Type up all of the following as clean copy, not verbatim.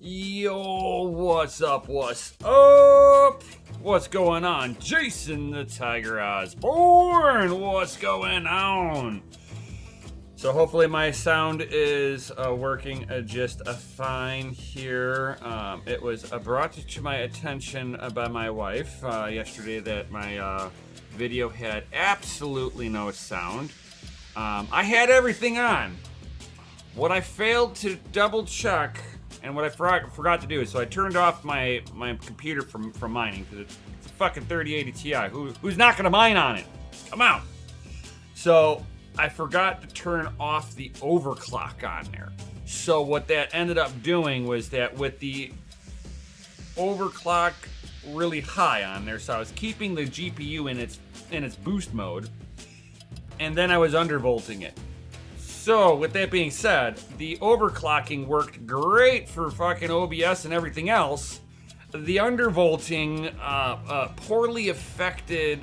Yo, what's up? What's up? What's going on? Jason the Tiger Osborne, what's going on? So hopefully my sound is working just fine here. It was brought to my attention by my wife yesterday that my video had absolutely no sound. I had everything on. What I failed to double check, and what I forgot to do is, so I turned off my computer from mining, because it's a fucking 3080 Ti. Who's not gonna mine on it? Come on. So I forgot to turn off the overclock on there. So what that ended up doing was that with the overclock really high on there, so I was keeping the GPU in its boost mode, and then I was undervolting it. So, with that being said, the overclocking worked great for fucking OBS and everything else. The undervolting poorly affected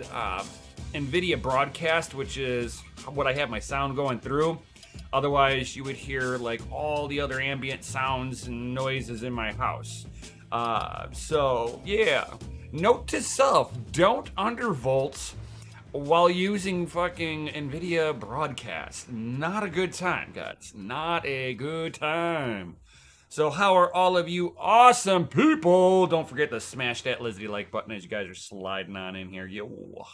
NVIDIA broadcast, which is what I have my sound going through. Otherwise, you would hear like all the other ambient sounds and noises in my house. So, yeah. Note to self, don't undervolt while using fucking NVIDIA broadcast. Not a good time, guys. Not a good time. So how are all of you awesome people? Don't forget to smash that Lizzie like button as you guys are sliding on in here. Yo.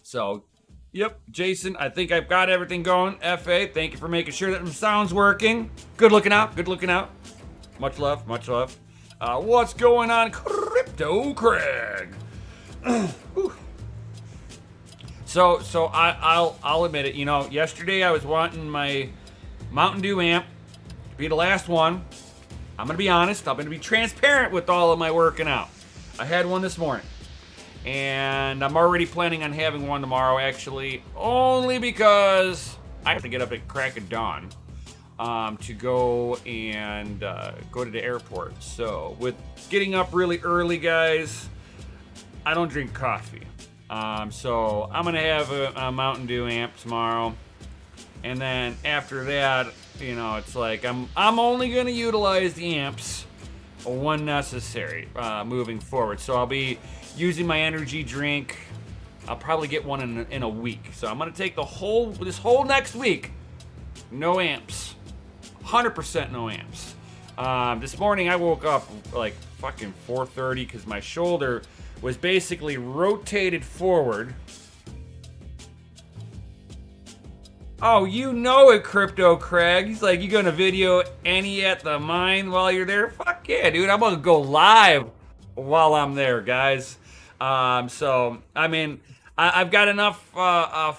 So, yep, Jason, I think I've got everything going. FA, thank you for making sure that the sound's working. Good looking out, good looking out. Much love, much love. What's going on, Crypto Craig? So I'll admit it. You know, yesterday I was wanting my Mountain Dew amp to be the last one. I'm gonna be honest. I'm gonna be transparent with all of my working out. I had one this morning, and I'm already planning on having one tomorrow. Actually, only because I have to get up at crack of dawn to go and go to the airport. So with getting up really early, guys, I don't drink coffee. So I'm gonna have a Mountain Dew amp tomorrow, and then after that, you know, it's like I'm only gonna utilize the amps when necessary moving forward. So I'll be using my energy drink. I'll probably get one in a week. So I'm gonna take this whole next week, no amps, 100% no amps. This morning I woke up like fucking 4:30 because my shoulder was basically rotated forward. Oh, you know it, Crypto Craig. He's like, you gonna video any at the mine while you're there? Fuck yeah, dude. I'm gonna go live while I'm there, guys. So, I mean, I've got enough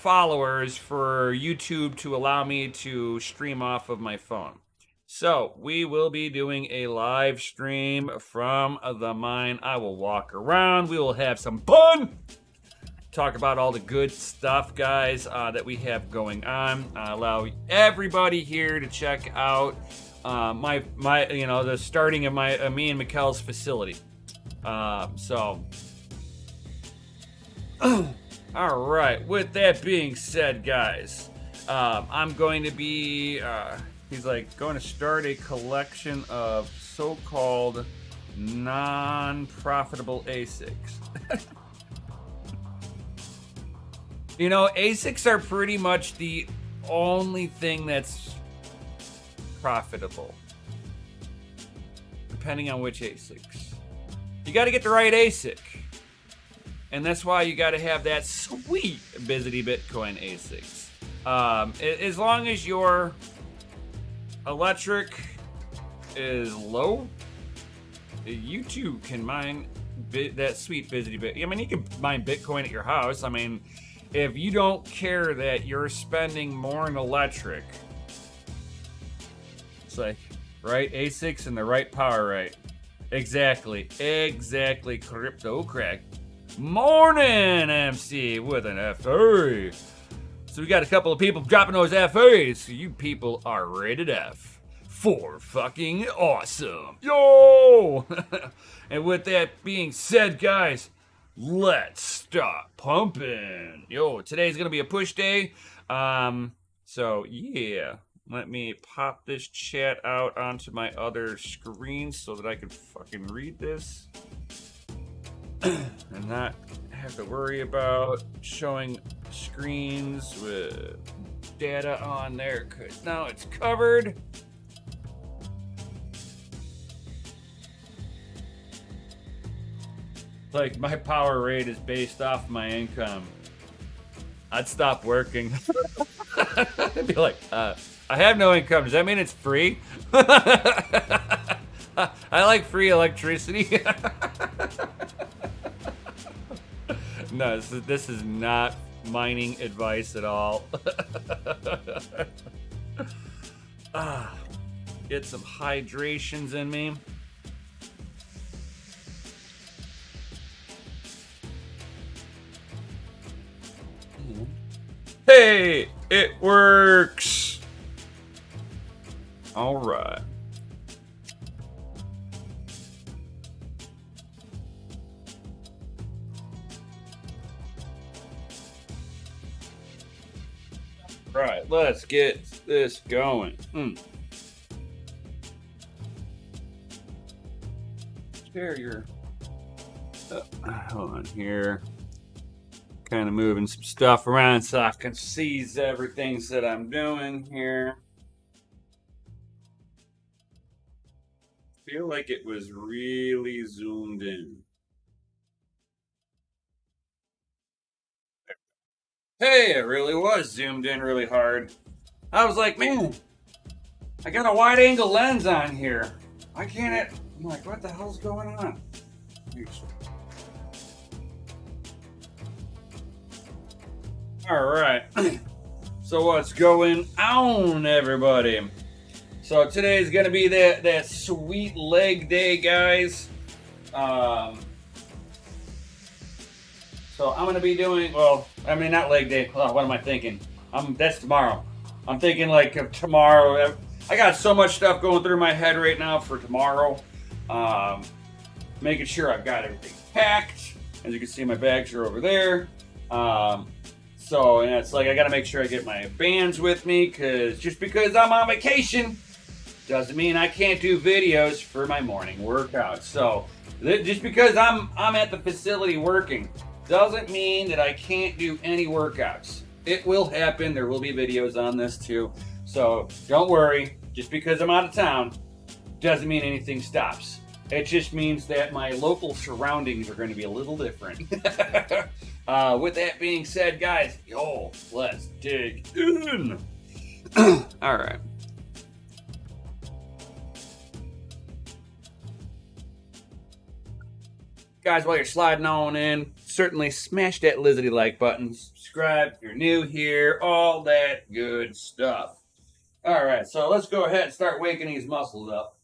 followers for YouTube to allow me to stream off of my phone. So, we will be doing a live stream from the mine. I will walk around. We will have some fun. Talk about all the good stuff, guys, that we have going on. Allow everybody here to check out my the starting of me and Mikkel's facility. So, all right. With that being said, guys, I'm going to be. He's like going to start a collection of so-called non-profitable ASICs. You know, ASICs are pretty much the only thing that's profitable, depending on which ASICs. You got to get the right ASIC, and that's why you got to have that sweet Bizzity Bitcoin ASICs. As long as your electric is low, you too can mine that sweet Bizzity Bit. I mean, you can mine Bitcoin at your house. I mean, if you don't care that you're spending more in electric, it's like, right? ASICs and the right power, right? Exactly, Crypto Crack. Morning, MC with an FA. So we got a couple of people dropping those FAs. So you people are rated F for fucking awesome. Yo! And with that being said, guys, let's start pumping. Yo, today's gonna be a push day. So yeah, Let me pop this chat out onto my other screen so that I can fucking read this and not have to worry about showing screens with data on there, because now it's covered. Like, my power rate is based off my income. I'd stop working. I'd be like, I have no income. Does that mean it's free? I like free electricity. No, this is not mining advice at all. Get some hydrations in me. Hey, it works. All right. Right, let's get this going. Share your. Hold on here. Kind of moving some stuff around so I can see everything that I'm doing here. Feel like it was really zoomed in. Hey, it really was zoomed in really hard. I was like, man, I got a wide angle lens on here. Why can't it? I'm like, what the hell's going on? All right. So what's going on, everybody? So today's gonna be that sweet leg day, guys. So I'm gonna be doing, well, I mean, not leg day. Oh, what am I thinking? That's tomorrow. I'm thinking like of tomorrow. I got so much stuff going through my head right now for tomorrow. Making sure I've got everything packed. As you can see, my bags are over there. So, and it's like I got to make sure I get my bands with me, because just because I'm on vacation doesn't mean I can't do videos for my morning workouts. So, just because I'm at the facility working doesn't mean that I can't do any workouts. It will happen. There will be videos on this too. So, don't worry. Just because I'm out of town doesn't mean anything stops. It just means that my local surroundings are going to be a little different. With that being said, guys, let's dig in. All right. Guys, while you're sliding on in, certainly smash that lizardy like button. Subscribe if you're new here. All that good stuff. All right, so let's go ahead and start waking these muscles up.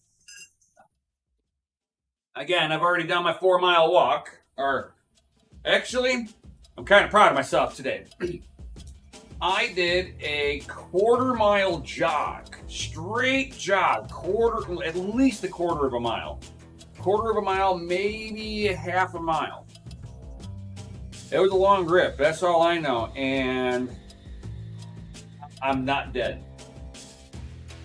Again, I've already done my 4-mile walk. Or, actually, I'm kind of proud of myself today. I did a 1/4-mile jog. Straight jog. At least a 1/4 of a mile. 1/4 of a mile, maybe a 1/2 a mile. It was a long grip, that's all I know. And I'm not dead.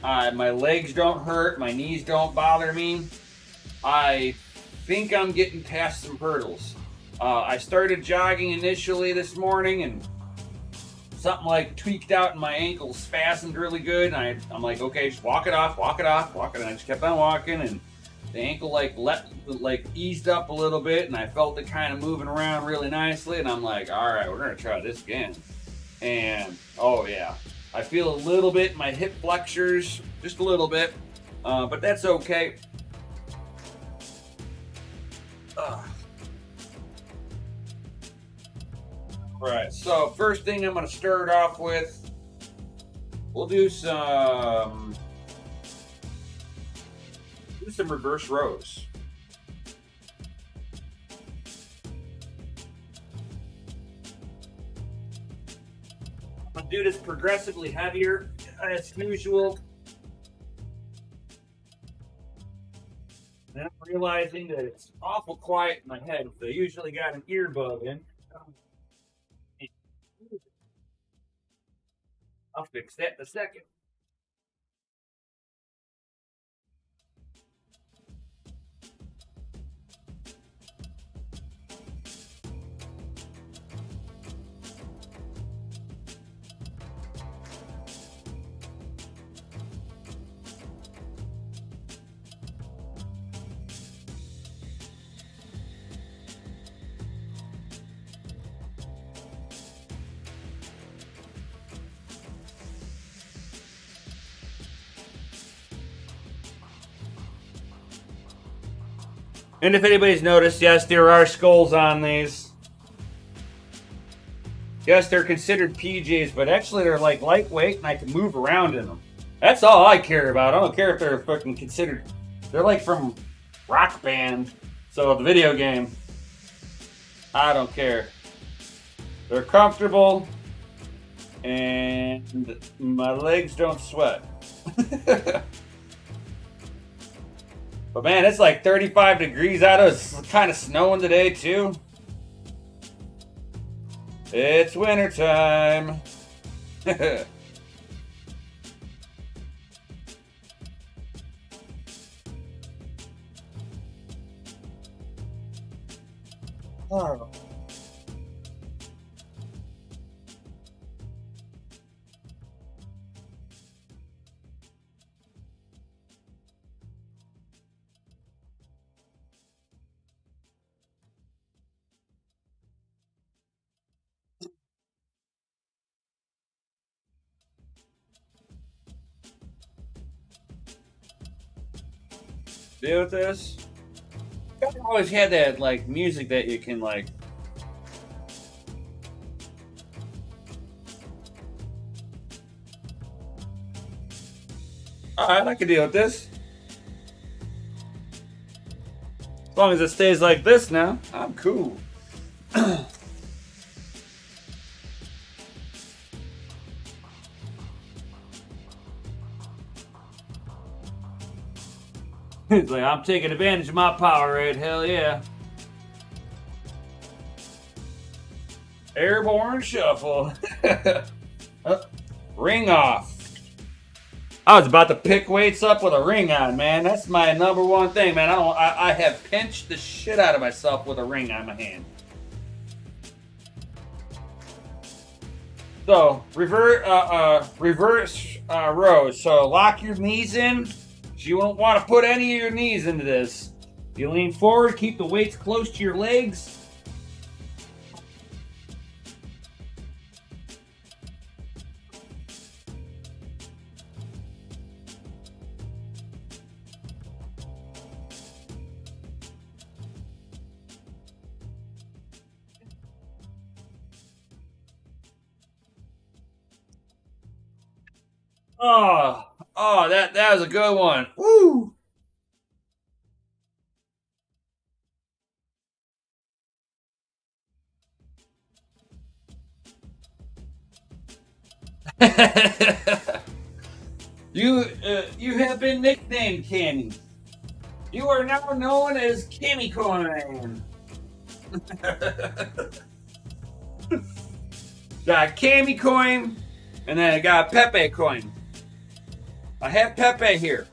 My legs don't hurt, my knees don't bother me. I think I'm getting past some hurdles. I started jogging initially this morning, and something like tweaked out in my ankles, spasmed really good. And I'm like, okay, just walk it off. And I just kept on walking, and the ankle eased up a little bit, and I felt it kind of moving around really nicely. And I'm like, all right, we're gonna try this again. And oh yeah, I feel a little bit in my hip flexors, just a little bit, but that's okay. Right, so first thing I'm going to start off with, we'll do some reverse rows. I'm going to do this progressively heavier as usual. And I'm realizing that it's awful quiet in my head. I usually got an earbud in. I'll fix that in a second. And if anybody's noticed, yes, there are skulls on these. Yes, they're considered PJs, but actually they're like lightweight and I can move around in them. That's all I care about. I don't care if they're fucking considered. They're like from Rock Band, so the video game. I don't care. They're comfortable and my legs don't sweat. But man, it's like 35 degrees out. It's kind of snowing today too. It's winter time. Oh. Deal with this. I always had that like music that you can like. Alright, I can deal with this. As long as it stays like this now, I'm cool. It's like, I'm taking advantage of my Powerade, hell yeah. Airborne Shuffle. Ring off. I was about to pick weights up with a ring on, man. That's my number one thing, man. I have pinched the shit out of myself with a ring on my hand. So, reverse rows. So, lock your knees in. You won't want to put any of your knees into this. You lean forward, keep the weights close to your legs. Oh, that was a good one. Woo! You have been nicknamed Cammy. You are now known as Cammy Coin. Got Cammy Coin, and then I got Pepe Coin. I have Pepe here.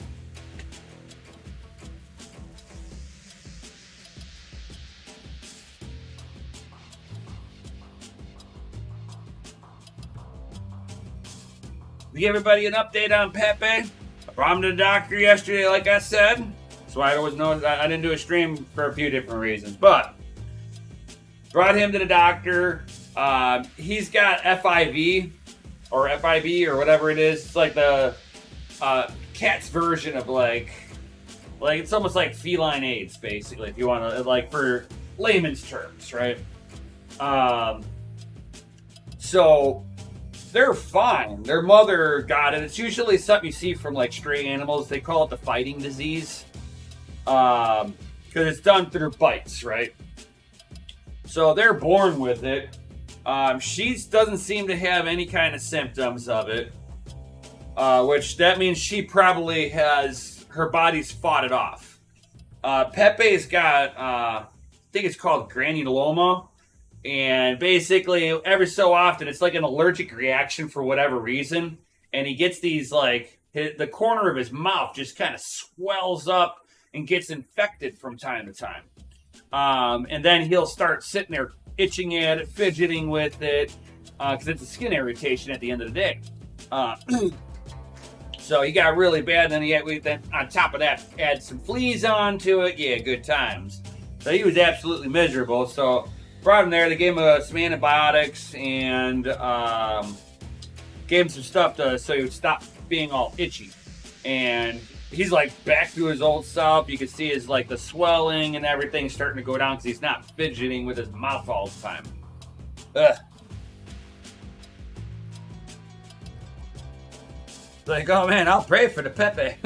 To give everybody an update on Pepe, I brought him to the doctor yesterday, like I said. So I always know I didn't do a stream for a few different reasons, but brought him to the doctor. He's got FIV or FIB or whatever it is. It's like the cat's version of like it's almost like feline AIDS, basically, if you want to, like, for layman's terms, right? So they're fine. Their mother got it. It's usually something you see from like stray animals. They call it the fighting disease, because it's done through bites, right? So they're born with it. She doesn't seem to have any kind of symptoms of it, which that means she probably has, her body's fought it off. Pepe's got, I think it's called granuloma. And basically, every so often, it's like an allergic reaction for whatever reason. And he gets these, like, the corner of his mouth just kind of swells up and gets infected from time to time. And then he'll start sitting there itching at it, fidgeting with it, because it's a skin irritation at the end of the day. So he got really bad, and then on top of that, add some fleas onto it. Yeah, good times. So he was absolutely miserable. So brought him there. They gave him some antibiotics and gave him some stuff so he would stop being all itchy. And he's like back to his old self. You can see his like the swelling and everything starting to go down because he's not fidgeting with his mouth all the time. Ugh. Like, oh man, I'll pray for the Pepe.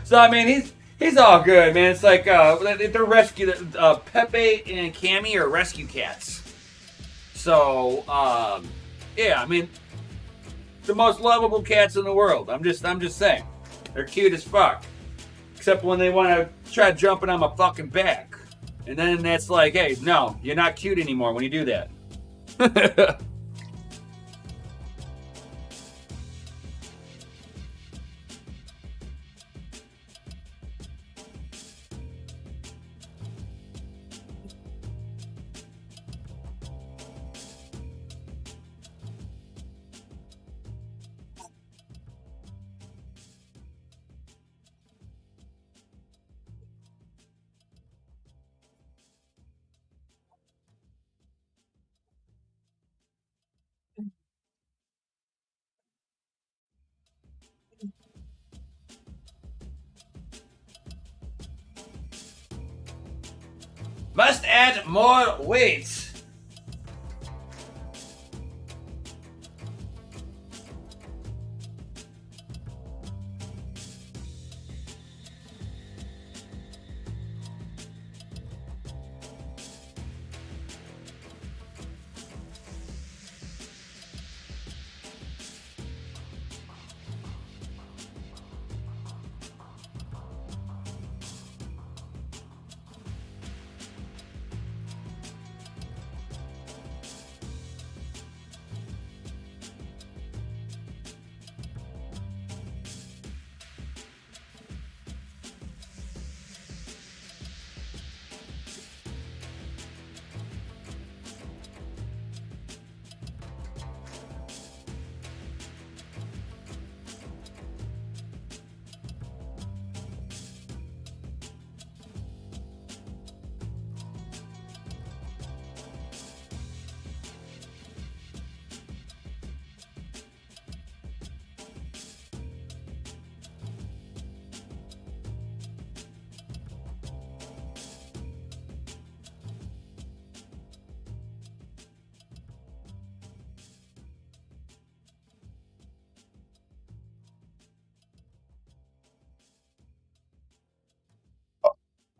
So I mean, he's all good, man. It's like they're rescue Pepe and Cammy are rescue cats. So yeah, I mean, the most lovable cats in the world. I'm just saying, they're cute as fuck. Except when they want to try jumping on my fucking back, and then that's like, hey, no, you're not cute anymore when you do that. Must add more weight.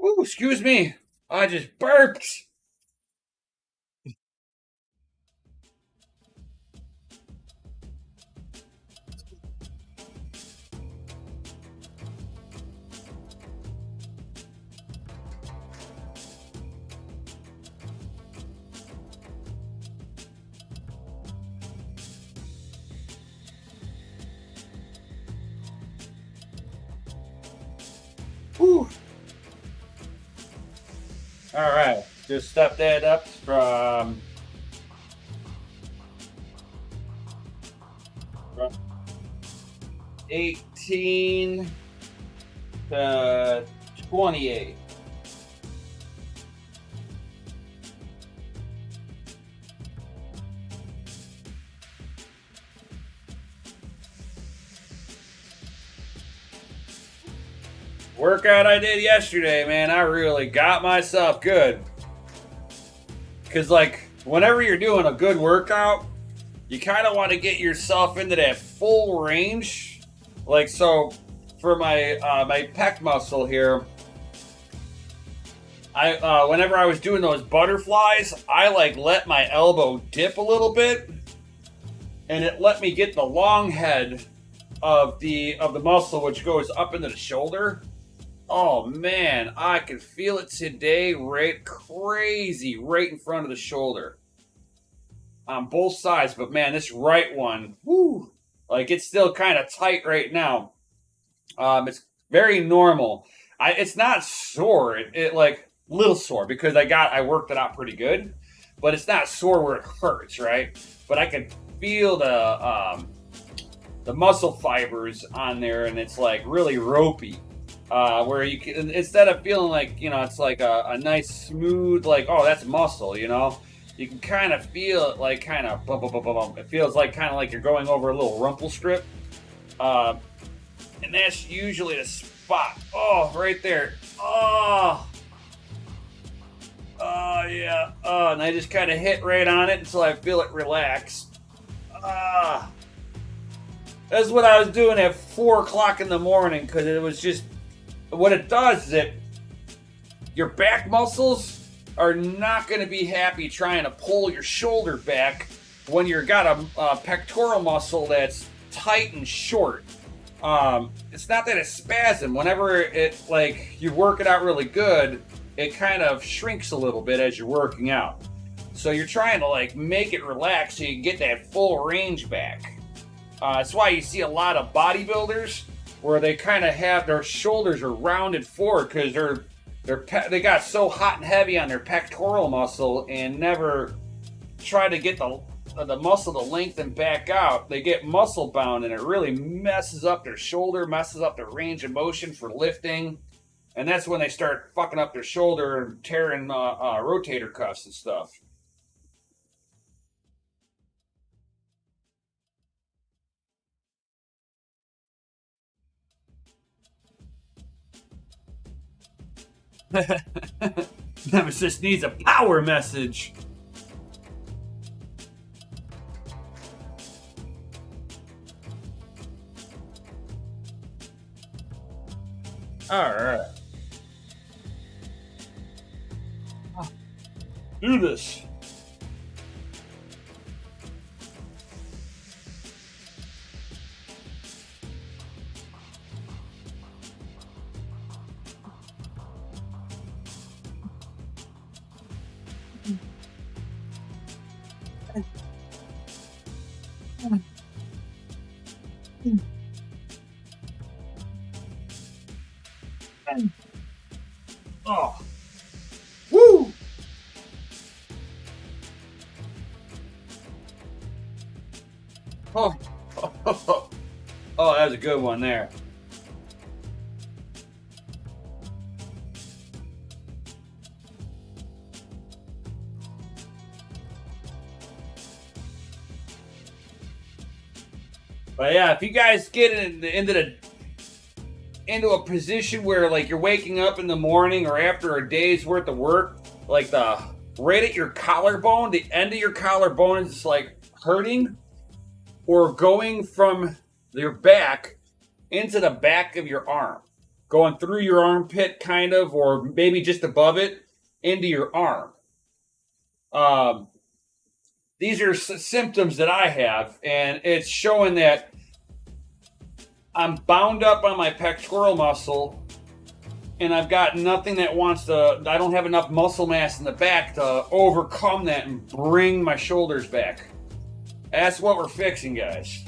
Ooh, excuse me. I just burped. Ooh. All right, just step that up from 18 to 28. Workout I did yesterday, man, I really got myself good. Because, like, whenever you're doing a good workout, you kind of want to get yourself into that full range. Like, so for my my pec muscle here, I whenever I was doing those butterflies, I like let my elbow dip a little bit, and it let me get the long head of the muscle, which goes up into the shoulder. Oh man, I can feel it today, right crazy, right in front of the shoulder. On both sides, but man, this right one, whoo, like it's still kind of tight right now. It's very normal. It's not sore. It like little sore because I worked it out pretty good, but it's not sore where it hurts, right? But I can feel the muscle fibers on there, and it's like really ropey. Where you can, instead of feeling like, it's like a nice smooth, like, oh, that's muscle, you can kind of feel it like kind of bump, bump, bump, bump. It feels like kind of like you're going over a little rumple strip. And that's usually the spot. Oh, right there. Oh. Oh, yeah. Oh, and I just kind of hit right on it until I feel it relax. Ah. That's what I was doing at 4 o'clock in the morning because it was just. What it does is it. Your back muscles are not going to be happy trying to pull your shoulder back when you've got a pectoral muscle that's tight and short. It's not that it's spasm. Whenever it, like, you work it out really good, it kind of shrinks a little bit as you're working out. So you're trying to, like, make it relax so you can get that full range back. That's why you see a lot of bodybuilders where they kind of have their shoulders are rounded forward because they got so hot and heavy on their pectoral muscle and never try to get the muscle to lengthen back out. They get muscle bound and it really messes up their shoulder, messes up their range of motion for lifting. And that's when they start fucking up their shoulder and tearing rotator cuffs and stuff. Nemesis needs a power message. All right. Do this. Oh. Woo! Oh. Oh, that was a good one there. But yeah, if you guys get into a position where like you're waking up in the morning or after a day's worth of work, like the right at your collarbone, the end of your collarbone is like hurting, or going from your back into the back of your arm, going through your armpit kind of, or maybe just above it into your arm. These are symptoms that I have, and it's showing that I'm bound up on my pectoral muscle, and I've got nothing that wants to, I don't have enough muscle mass in the back to overcome that and bring my shoulders back. That's what we're fixing, guys.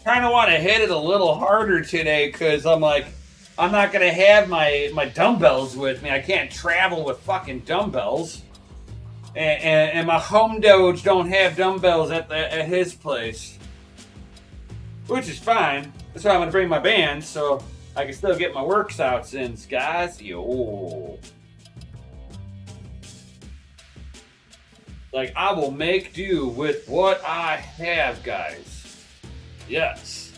Kind of want to hit it a little harder today because I'm like, I'm not going to have my dumbbells with me. I can't travel with fucking dumbbells. And my home doge don't have dumbbells at his place. Which is fine. That's why I'm going to bring my band so I can still get my workouts in, guys. Yo. Like, I will make do with what I have, guys. Yes.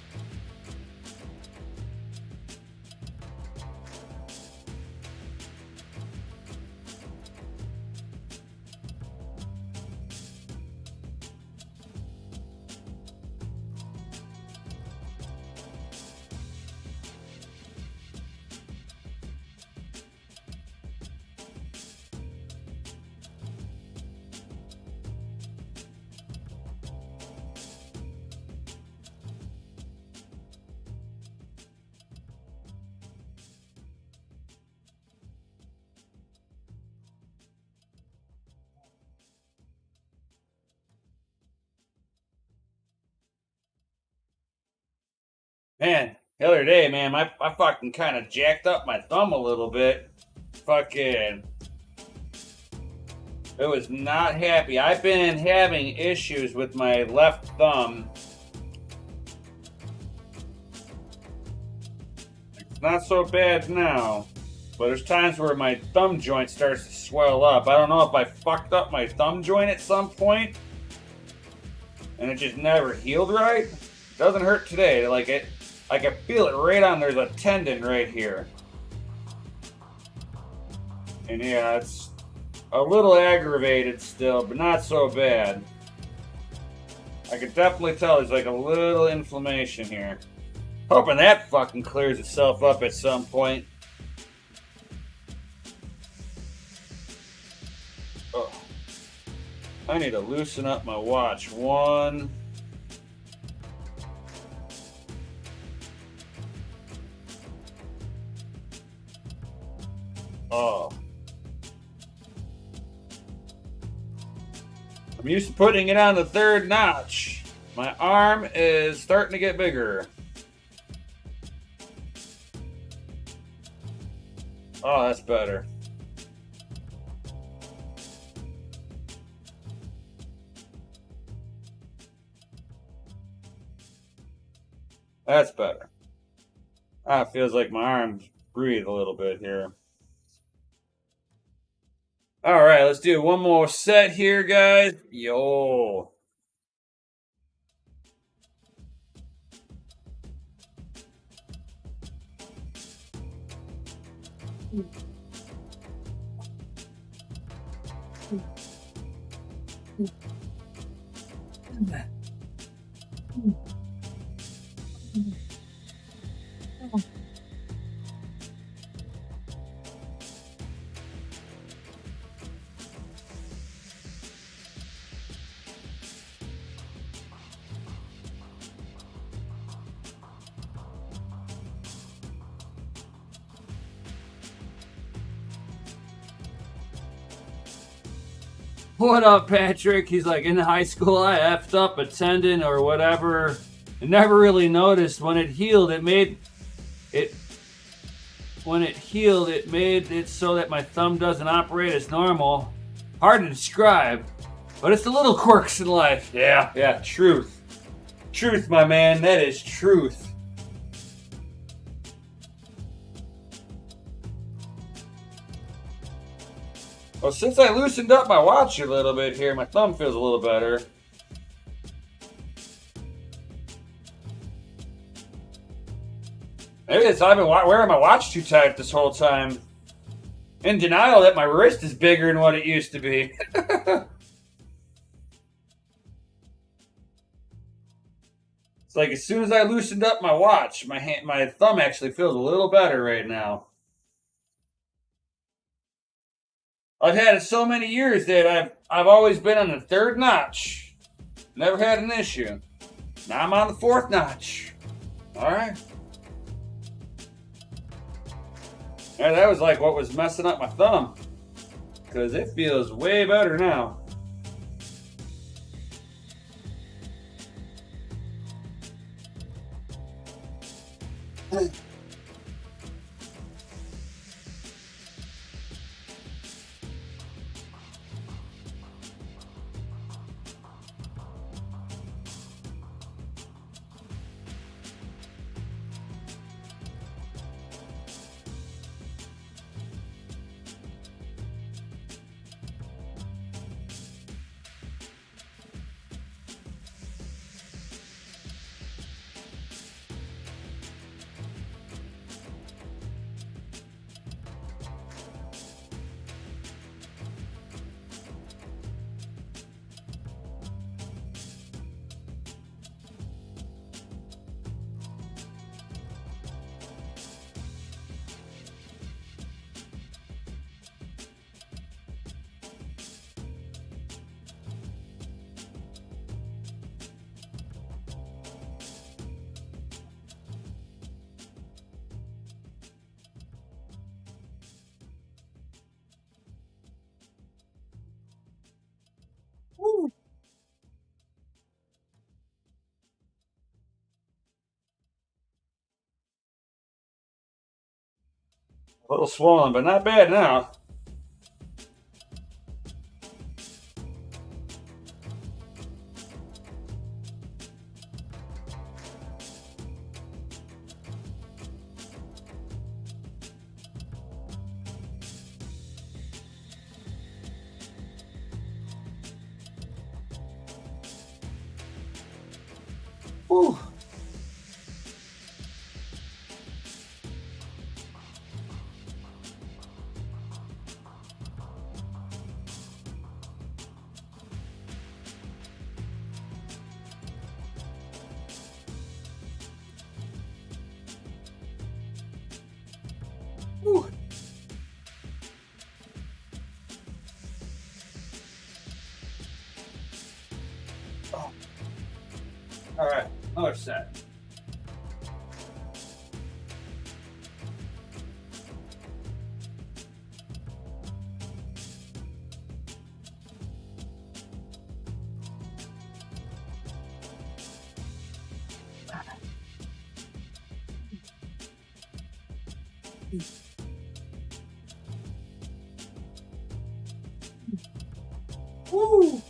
Man, the other day, man, I fucking kind of jacked up my thumb a little bit. Fucking. It was not happy. I've been having issues with my left thumb. It's not so bad now, but there's times where my thumb joint starts to swell up. I don't know if I fucked up my thumb joint at some point, and it just never healed right. Doesn't hurt today. Like it, I can feel it right on. There's a tendon right here, and yeah, it's a little aggravated still, but not so bad. I could definitely tell there's like a little inflammation here. Hoping that fucking clears itself up at some point. Oh. I need to loosen up my watch. One. Oh. I'm used to putting it on the third notch. My arm is starting to get bigger. Oh, that's better. That's better. Ah, it feels like my arms breathe a little bit here. All right, let's do one more set here, guys. Yo. What up, Patrick? He's like, in high school, I effed up a tendon or whatever. I never really noticed. When it healed, it made it. When it healed, it made it so that my thumb doesn't operate as normal. Hard to describe, but it's the little quirks in life. Yeah, truth. Truth, my man. That is truth. Well, since I loosened up my watch a little bit here, my thumb feels a little better. Maybe it's I've been wearing my watch too tight this whole time. In denial that my wrist is bigger than what it used to be. It's like as soon as I loosened up my watch, my thumb actually feels a little better right now. I've had it so many years that I've always been on the third notch. Never had an issue. Now I'm on the fourth notch. Alright. Yeah, that was like what was messing up my thumb. Because it feels way better now. A little swollen, but not bad now. Whew. Whew. Oh. All right, another set. Woo!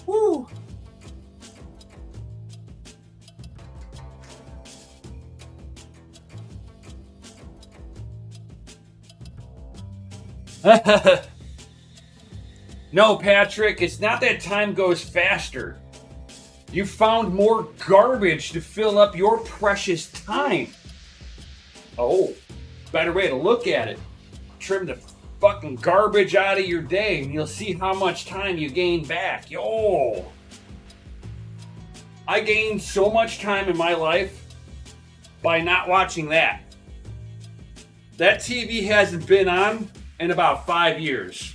Woo! No, Patrick, it's not that time goes faster. You found more garbage to fill up your precious time. Oh, better way to look at it. Trim the fucking garbage out of your day and you'll see how much time you gain back. Yo! I gained so much time in my life by not watching that. That TV hasn't been on in about 5 years.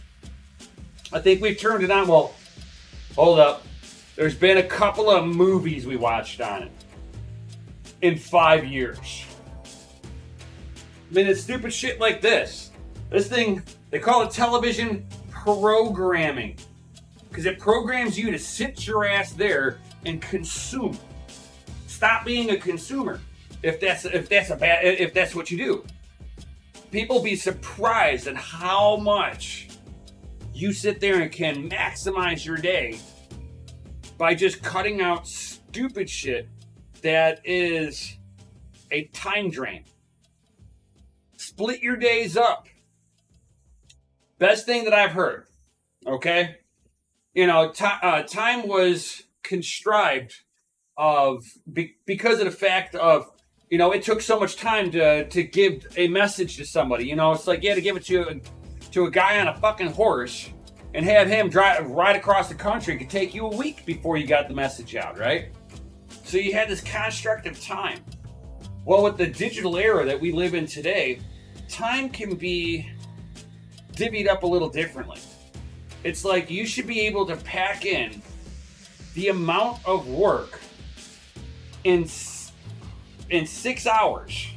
I think we've turned it on. Well, hold up. There's been a couple of movies we watched on it in 5 years. I mean, it's stupid shit like this. This thing, they call it television programming. Because it programs you to sit your ass there and consume. Stop being a consumer if that's what you do. People be surprised at how much you sit there and can maximize your day by just cutting out stupid shit that is a time drain. Split your days up. Best thing that I've heard. Okay? You know, time was contrived because of the fact of, you know, it took so much time to give a message to somebody. You know, it's like you had to give it to a guy on a fucking horse and have him drive right across the country. It could take you a week before you got the message out, right? So you had this construct of time. Well, with the digital era that we live in today, time can be divvied up a little differently. It's like you should be able to pack in the amount of work in 6 hours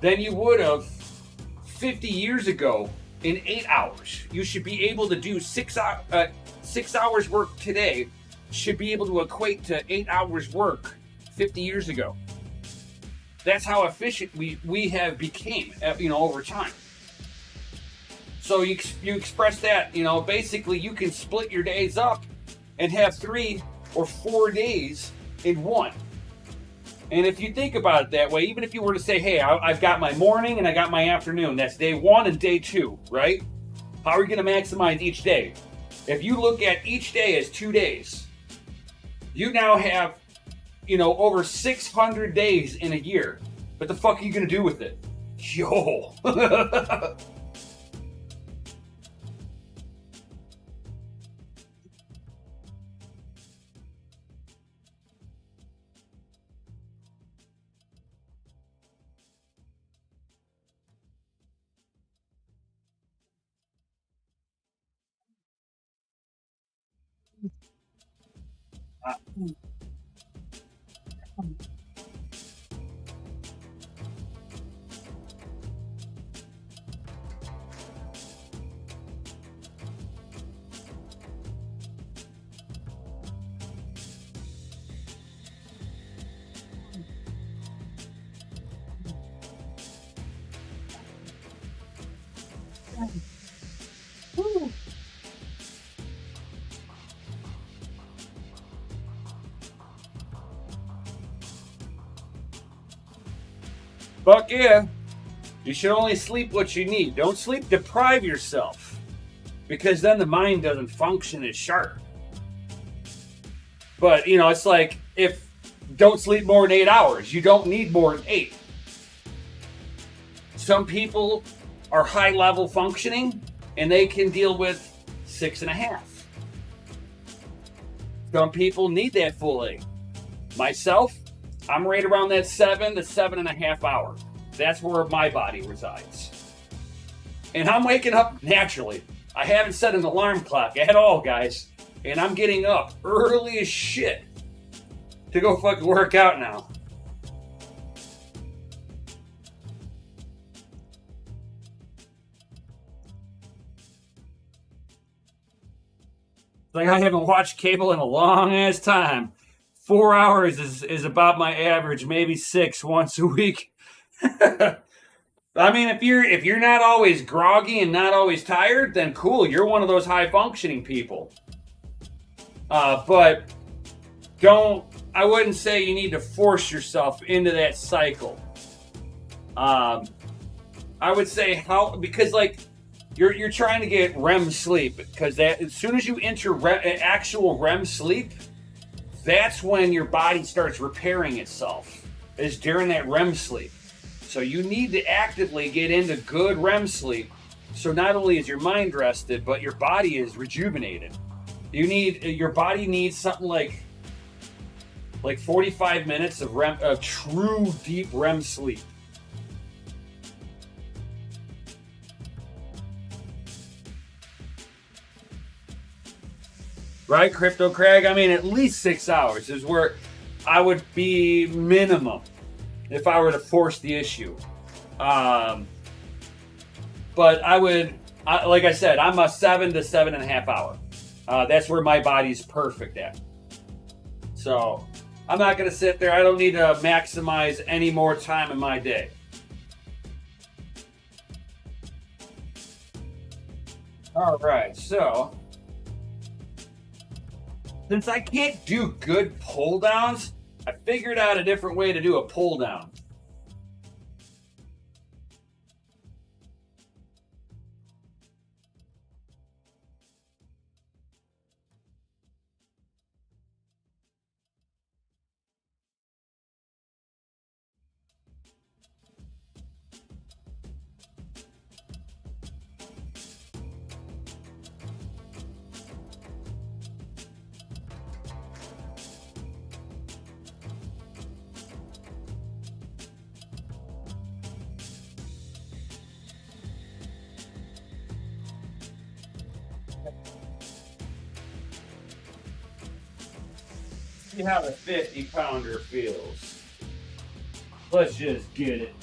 than you would have 50 years ago in 8 hours. You should be able to do 6 hours work today should be able to equate to 8 hours work 50 years ago. That's how efficient we have became, you know, over time. So you express that, you know, basically you can split your days up and have 3 or 4 days in one. And if you think about it that way, even if you were to say, hey, I've got my morning and I got my afternoon, that's day 1 and day 2, right? How are you going to maximize each day? If you look at each day as 2 days, you now have, you know, over 600 days in a year. What the fuck are you going to do with it? Yo. Woo. Fuck yeah. You should only sleep what you need. Don't sleep deprive yourself because then the mind doesn't function as sharp. But, you know, it's like if don't sleep more than 8 hours, you don't need more than eight. Some people are high level functioning and they can deal with 6.5. Some people need that full 8. Myself, I'm right around that 7 to 7.5 hours. That's where my body resides. And I'm waking up naturally. I haven't set an alarm clock at all, guys. And I'm getting up early as shit to go fucking work out now. Like I haven't watched cable in a long ass time. 4 hours is about my average, maybe 6 once a week. I mean, if you're not always groggy and not always tired, then cool. You're one of those high functioning people. But I wouldn't say you need to force yourself into that cycle. I would say because like you're trying to get REM sleep because that as soon as you enter actual REM sleep, that's when your body starts repairing itself. Is during that REM sleep. So you need to actively get into good REM sleep. So not only is your mind rested, but your body is rejuvenated. Your body needs something like 45 minutes of true deep REM sleep. Right, Crypto Craig? I mean, at least 6 hours is where I would be minimum if I were to force the issue. But like I said, I'm a 7 to 7.5 hour. That's where my body's perfect at. So I'm not going to sit there. I don't need to maximize any more time in my day. All right, so since I can't do good pull downs, I figured out a different way to do a pull down. See how the 50-pounder feels. Let's just get it.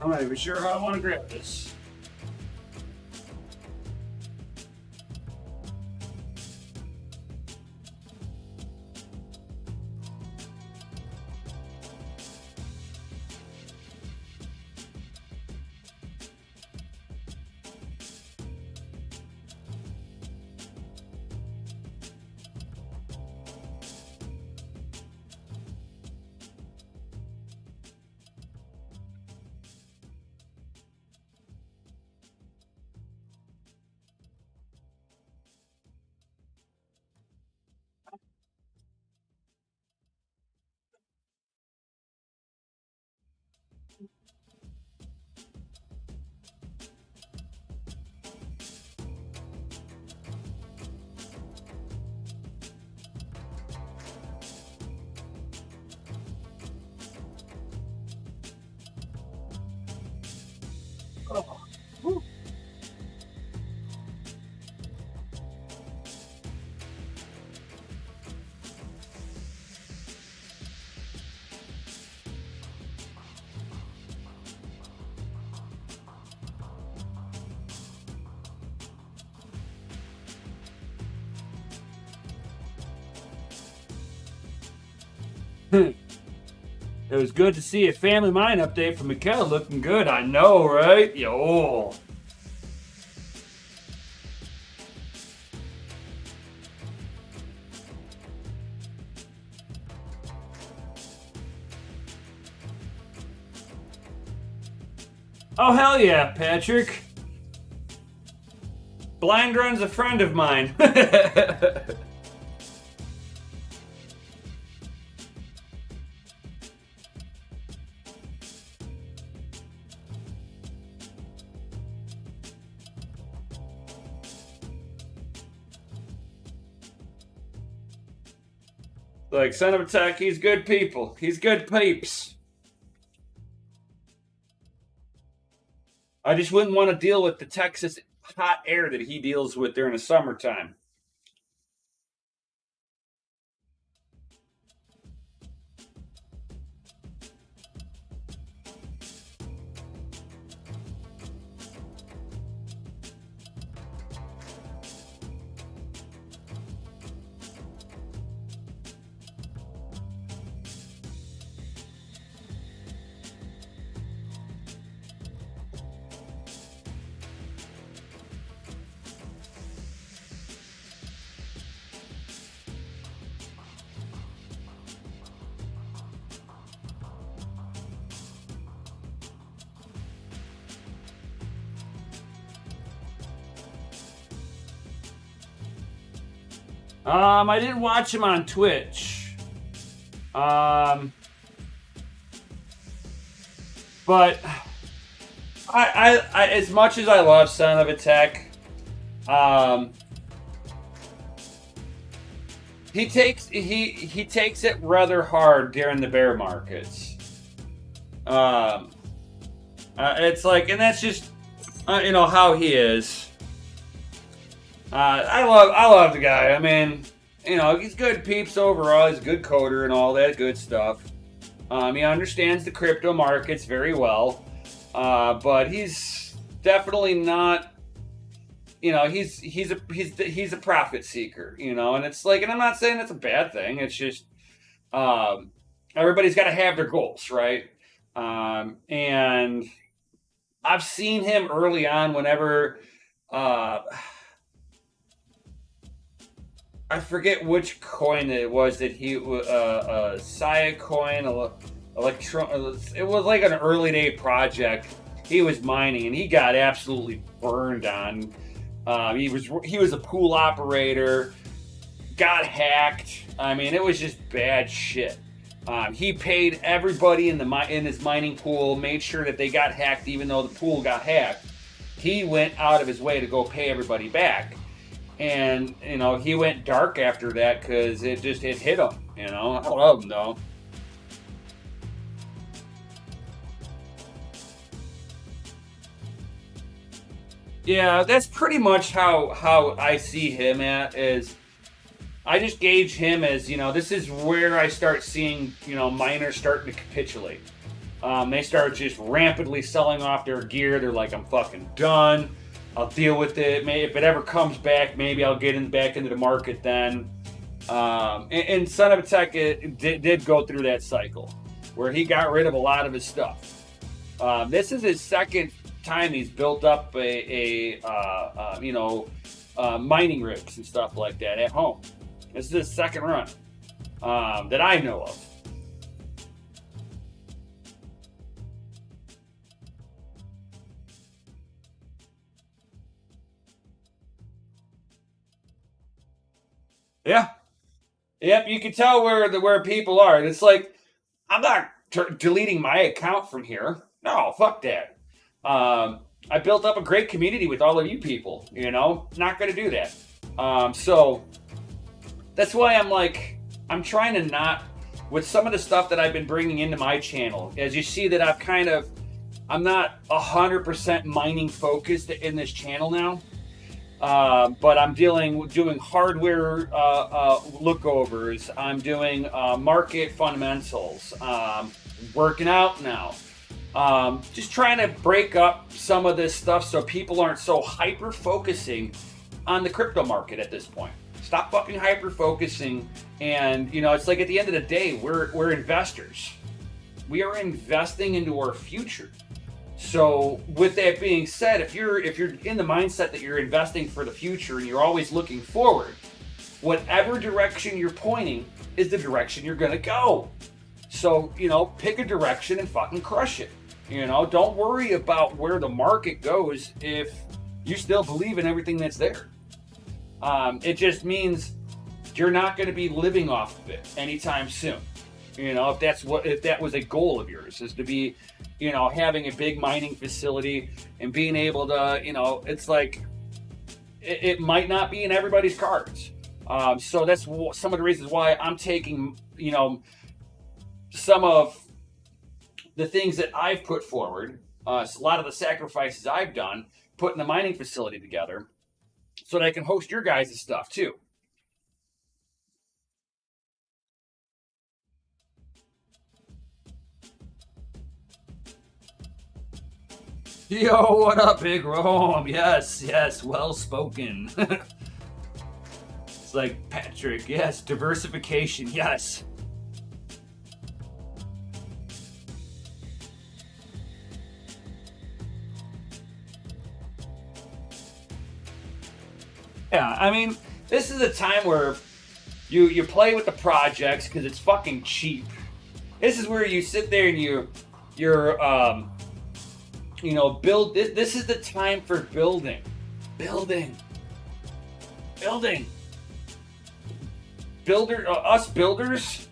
I'm not even sure how I want to grab this. It was good to see a Family Mine update from Mikel looking good. I know, right? Yo. Oh, hell yeah, Patrick. Blind Run's a friend of mine. Like, Son of a Tech, he's good people. He's good peeps. I just wouldn't want to deal with the Texas hot air that he deals with during the summertime. I didn't watch him on Twitch. But I as much as I love Son of a Tech, he takes it rather hard during the bear markets. It's like, and that's just how he is. I love the guy. I mean, he's good peeps overall. He's a good coder and all that good stuff. He understands the crypto markets very well, but he's definitely not. He's a profit seeker. And it's like, and I'm not saying that's a bad thing. It's just everybody's got to have their goals, right? And I've seen him early on whenever. I forget which coin it was that he Sia coin, electron. It was like an early day project. He was mining and he got absolutely burned on. He was a pool operator, got hacked. I mean, it was just bad shit. He paid everybody in his mining pool, made sure that they got hacked, even though the pool got hacked. He went out of his way to go pay everybody back. And, he went dark after that because it hit him, I love him, though. Yeah, that's pretty much how I see him is I just gauge him as, this is where I start seeing, miners starting to capitulate. They start just rampantly selling off their gear. They're like, I'm fucking done. I'll deal with it. Maybe if it ever comes back, maybe I'll get back into the market then. And Son of a Tech did go through that cycle where he got rid of a lot of his stuff. This is his second time he's built up mining rigs and stuff like that at home. This is his second run that I know of. Yeah. Yep, you can tell where people are. It's like, I'm not deleting my account from here. No, fuck that. I built up a great community with all of you people. Not going to do that. So that's why I'm trying to not, with some of the stuff that I've been bringing into my channel. As you see that I'm not 100% mining focused in this channel now. But I'm doing hardware lookovers. I'm doing market fundamentals. Working out now. Just trying to break up some of this stuff so people aren't so hyper focusing on the crypto market at this point. Stop fucking hyper focusing. And you know, it's like at the end of the day, we're investors. We are investing into our future. So with that being said, if you're in the mindset that you're investing for the future and you're always looking forward, whatever direction you're pointing is the direction you're gonna go. So, you know, pick a direction and fucking crush it. You know, don't worry about where the market goes if you still believe in everything that's there. It just means you're not going to be living off of it anytime soon. You know, if that was a goal of yours, is to be, you know, having a big mining facility and being able to, you know, it's like it might not be in everybody's cards. So that's some of the reasons why I'm taking, you know, some of the things that I've put forward, a lot of the sacrifices I've done, putting the mining facility together, so that I can host your guys' stuff too. Yo, what up, Big Rome? Yes, yes, well spoken. It's like Patrick, yes, diversification, yes. Yeah, I mean, this is a time where you play with the projects because it's fucking cheap. This is where you sit there and you're you know, build this. This is the time for building. Us builders.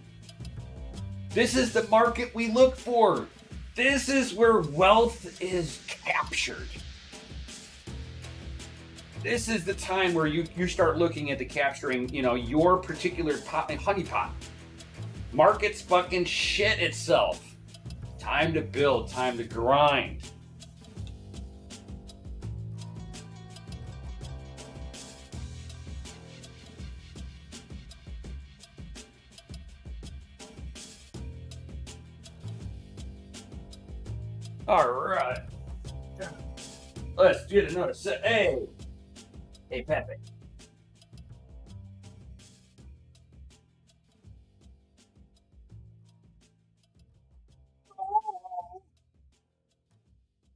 This is the market we look for. This is where wealth is captured. This is the time where you start looking at the capturing, you know, your particular honeypot. Market's fucking shit itself. Time to build, time to grind. All right. Let's get another set. Hey, Pepe.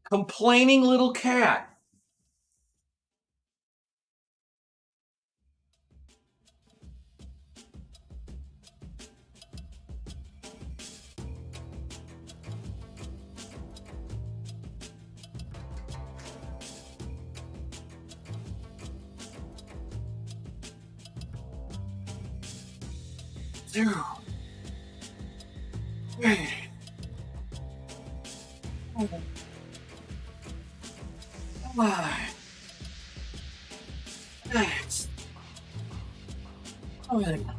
Complaining little cat. Dude. Wait. Come on. Next. Come on.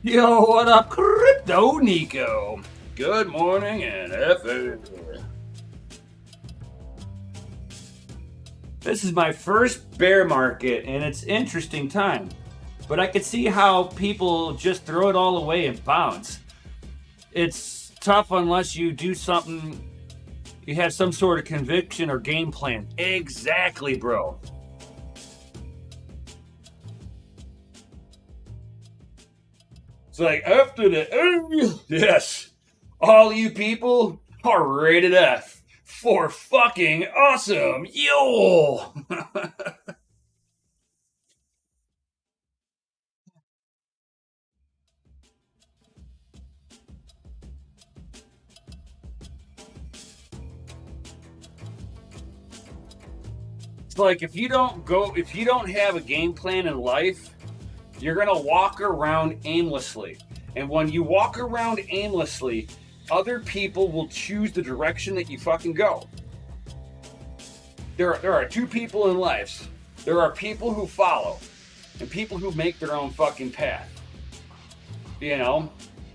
Yo, what up, Crypto Nico? Good morning and FA. This is my first bear market and it's interesting time. But I could see how people just throw it all away and bounce. It's tough unless you do something, you have some sort of conviction or game plan. Exactly, bro. It's like after the yes, all you people are rated F for fucking awesome. Yo. It's like if you don't have a game plan in life, you're gonna walk around aimlessly. And when you walk around aimlessly, other people will choose the direction that you fucking go. There are two people in life. There are people who follow and people who make their own fucking path. You know?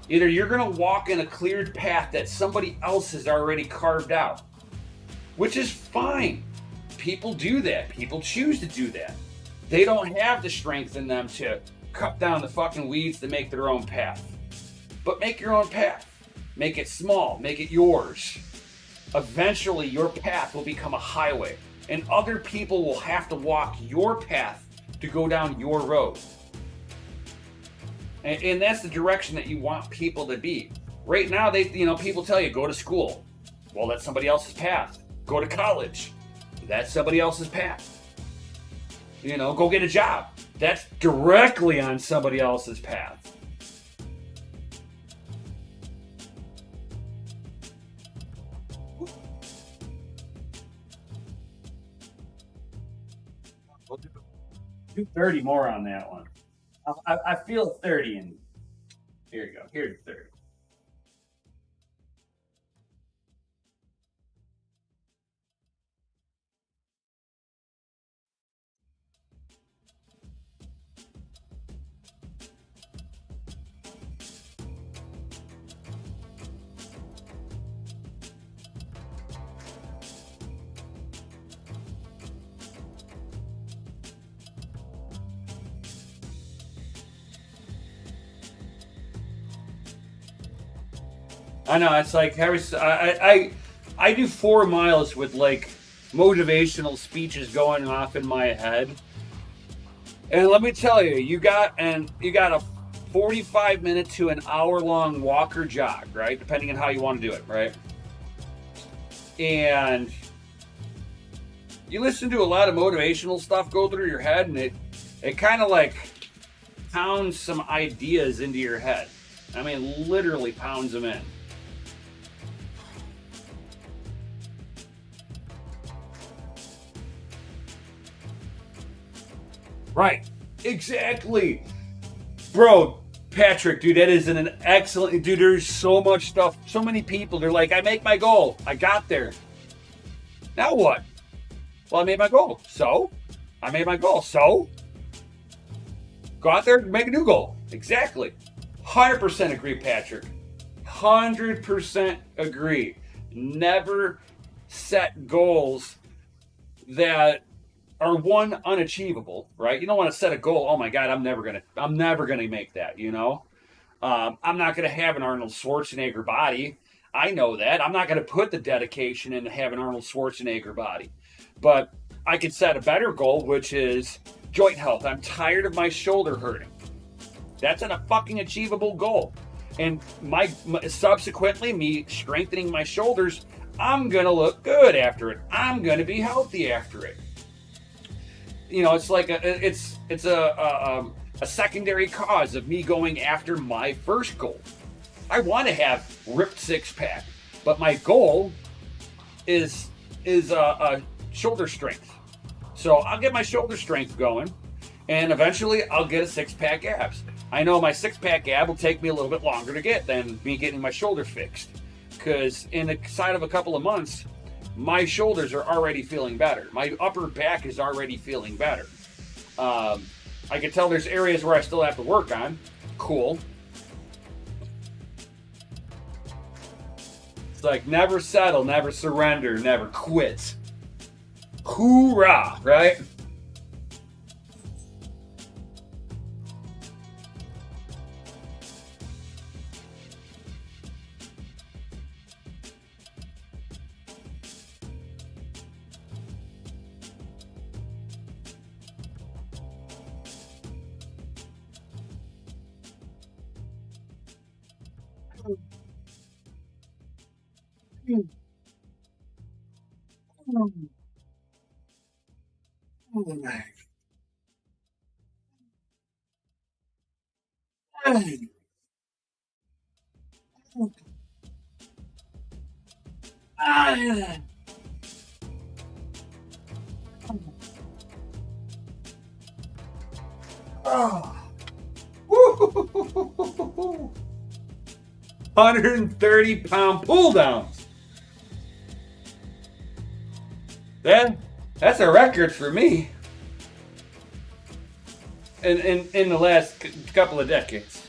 Either you're going to walk in a cleared path that somebody else has already carved out, which is fine. People do that. People choose to do that. They don't have the strength in them to cut down the fucking weeds to make their own path. But make your own path. Make it small. Make it yours. Eventually, your path will become a highway, and other people will have to walk your path to go down your road. And that's the direction that you want people to be. Right now, people tell you, go to school. Well, that's somebody else's path. Go to college. That's somebody else's path. Go get a job. That's directly on somebody else's path. We'll do 30 more on that one. I feel 30 in. Here you go. Here's 30. I know, it's like I do 4 miles with like motivational speeches going off in my head, and let me tell you, you got a 45-minute to an hour-long walk or jog, right? Depending on how you want to do it, right? And you listen to a lot of motivational stuff go through your head, and it kind of like pounds some ideas into your head. I mean, literally pounds them in. Right. Exactly. Bro, Patrick, dude, that is an excellent... Dude, there's so much stuff. So many people, they're like, I make my goal. I got there. Now what? Well, I made my goal. So? I made my goal. So? Go out there and make a new goal. Exactly. 100% agree, Patrick. 100% agree. Never set goals that are unachievable, right? You don't want to set a goal. Oh my God, I'm never gonna make that. I'm not gonna have an Arnold Schwarzenegger body. I know that. I'm not gonna put the dedication in to have an Arnold Schwarzenegger body, but I could set a better goal, which is joint health. I'm tired of my shoulder hurting. That's a fucking achievable goal, and subsequently me strengthening my shoulders, I'm gonna look good after it. I'm gonna be healthy after it. It's like it's a secondary cause of me going after my first goal. I want to have ripped six pack, but my goal is shoulder strength. So I'll get my shoulder strength going, and eventually I'll get a 6-pack abs. I know my 6-pack ab will take me a little bit longer to get than me getting my shoulder fixed, because inside of a couple of months, my shoulders are already feeling better. My upper back is already feeling better. I can tell there's areas where I still have to work on. Cool. It's like never settle, never surrender, never quit. Hoorah, right? Oh. 130-pound pull downs. That's a record for me in the last couple of decades.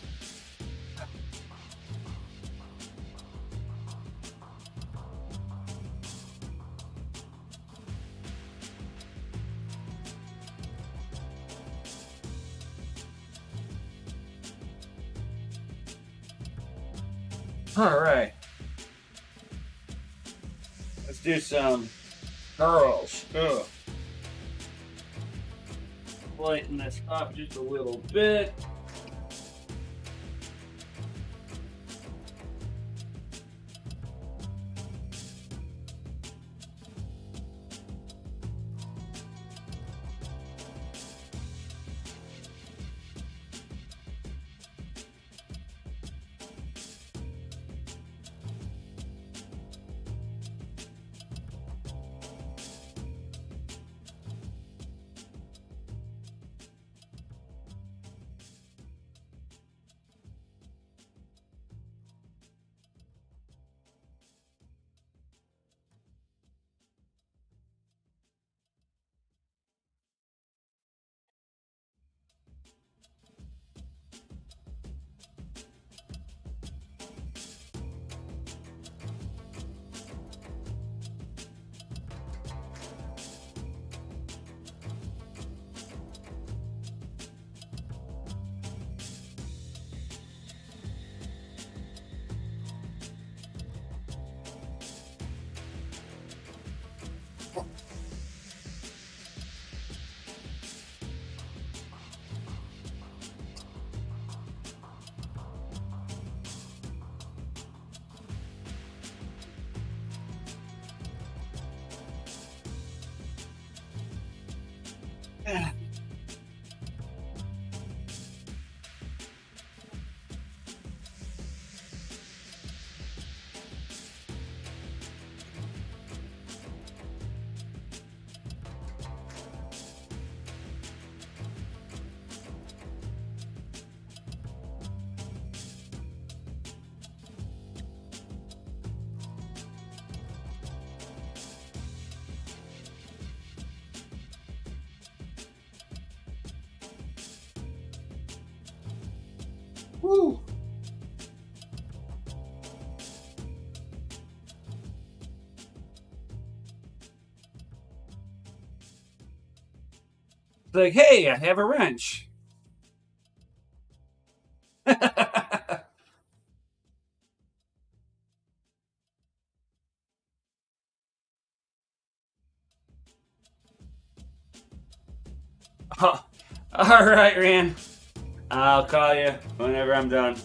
All right. Let's do some curls. Ugh. Lighten this up just a little bit. Woo. Like, hey, I have a wrench. Oh, all right, Rand. I'll call you whenever I'm done.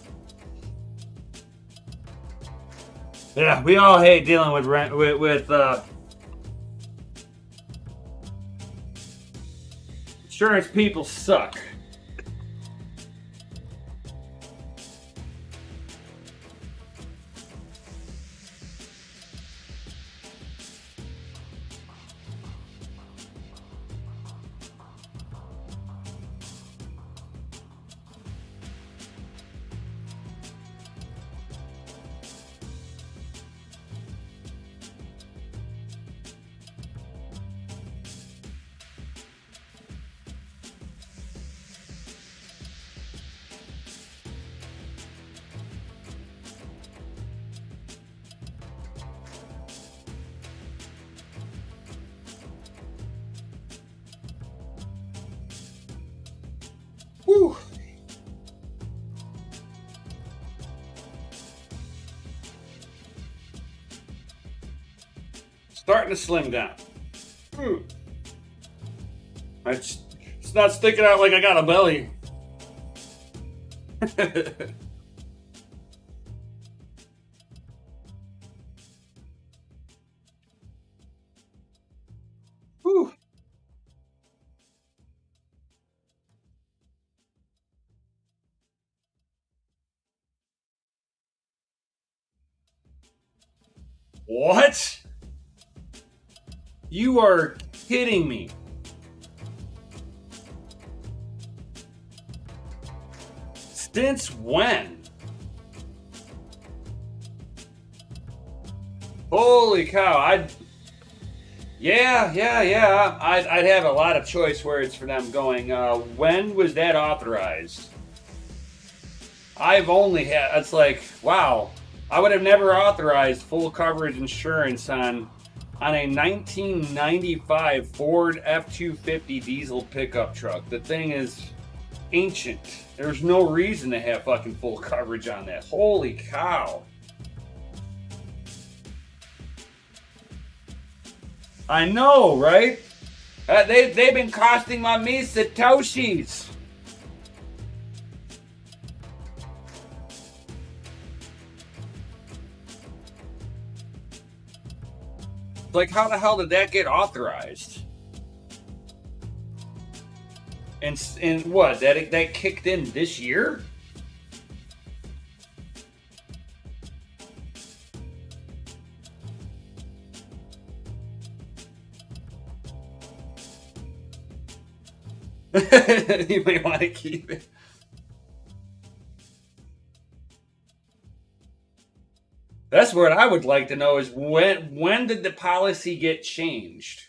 Yeah, we all hate dealing with rent with insurance people suck. Whew. Starting to slim down. It's not sticking out like I got a belly. Whew. What? You are kidding me. Since when? Holy cow! I'd have a lot of choice words for them going. When was that authorized? I've only had. It's like, wow. I would have never authorized full coverage insurance on a 1995 Ford F-250 diesel pickup truck. The thing is ancient. There's no reason to have fucking full coverage on that. Holy cow. I know, right? They've been costing me Satoshis. Like, how the hell did that get authorized? And what? That kicked in this year? You may want to keep it. That's what I would like to know is when did the policy get changed?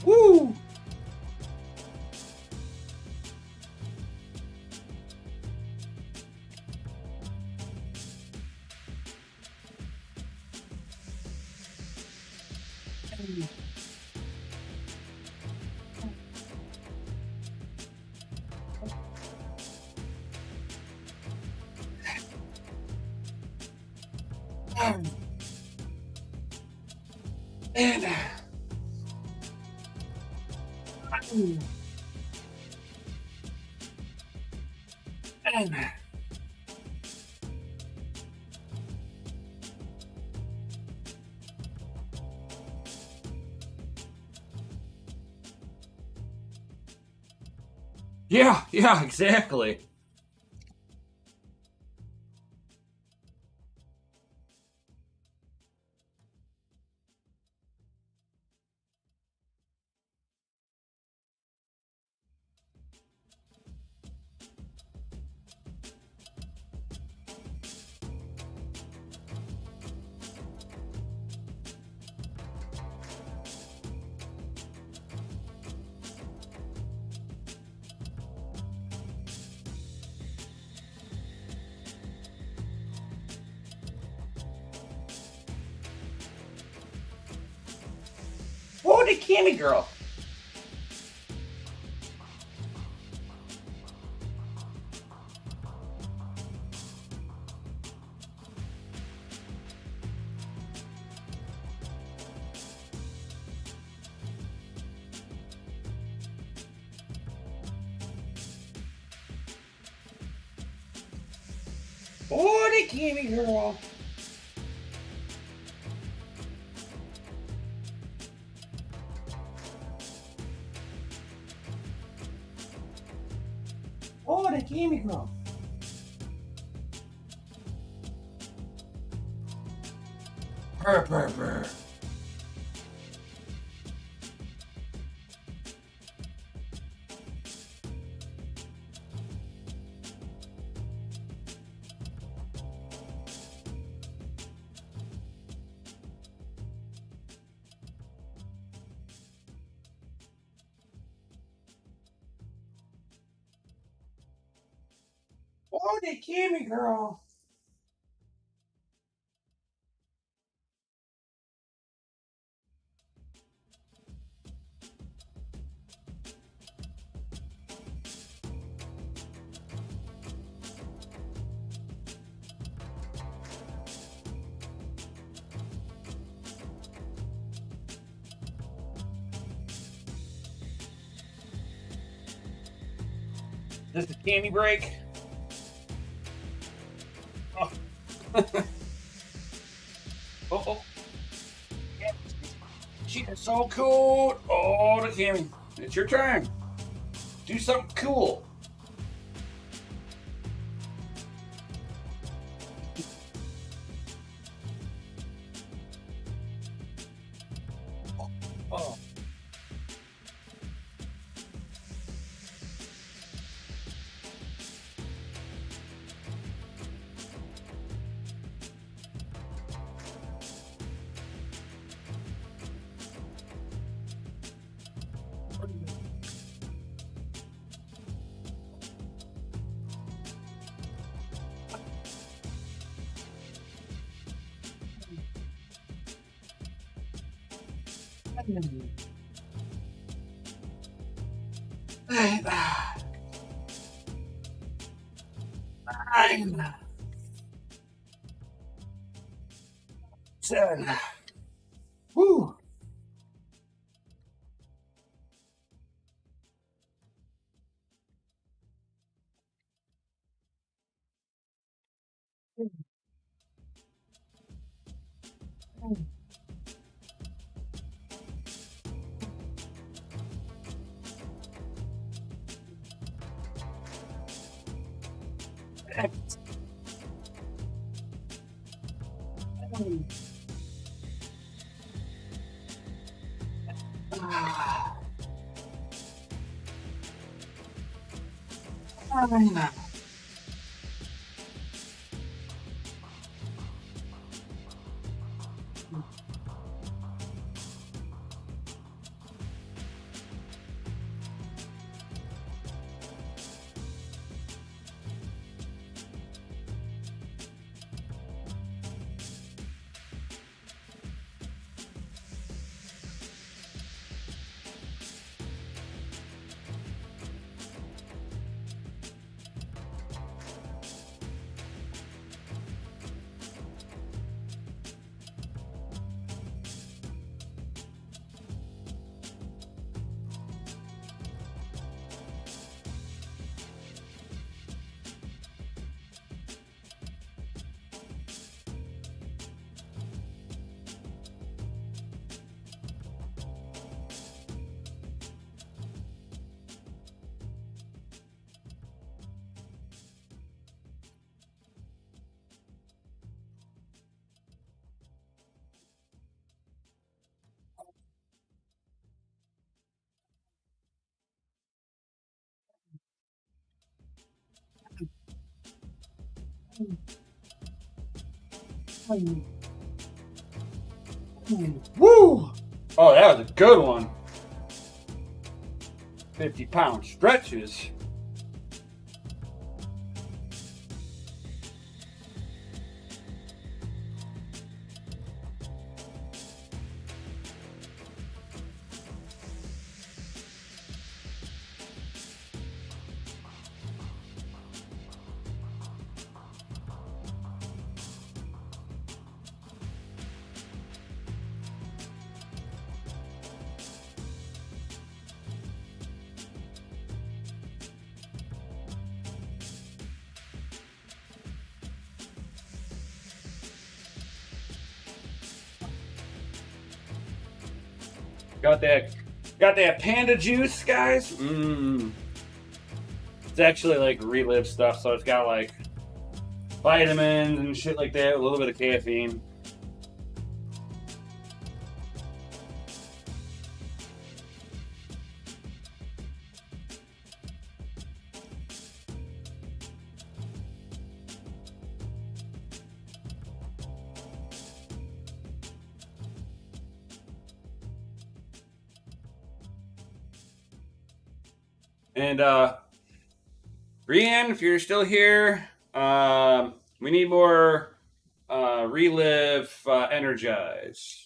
Woo! Yeah, exactly. Oh, the Cammy girl. Oh, the Cammy girl. Oh, the Cammy girl. Purr, purr, purr. Oh, the Cammy girl. This is Cammy break. Oh. Oh. Yeah. She is so cool. Oh, the Cammy. It's your turn. Do something cool. Oh. Nine, 10. Woo. Nine. Woo! Oh, that was a good one. 50-pound stretches. Got that panda juice, guys. It's actually like Relive stuff, so it's got like vitamins and shit like that, a little bit of caffeine. And Brienne, if you're still here, we need more Relive Energize.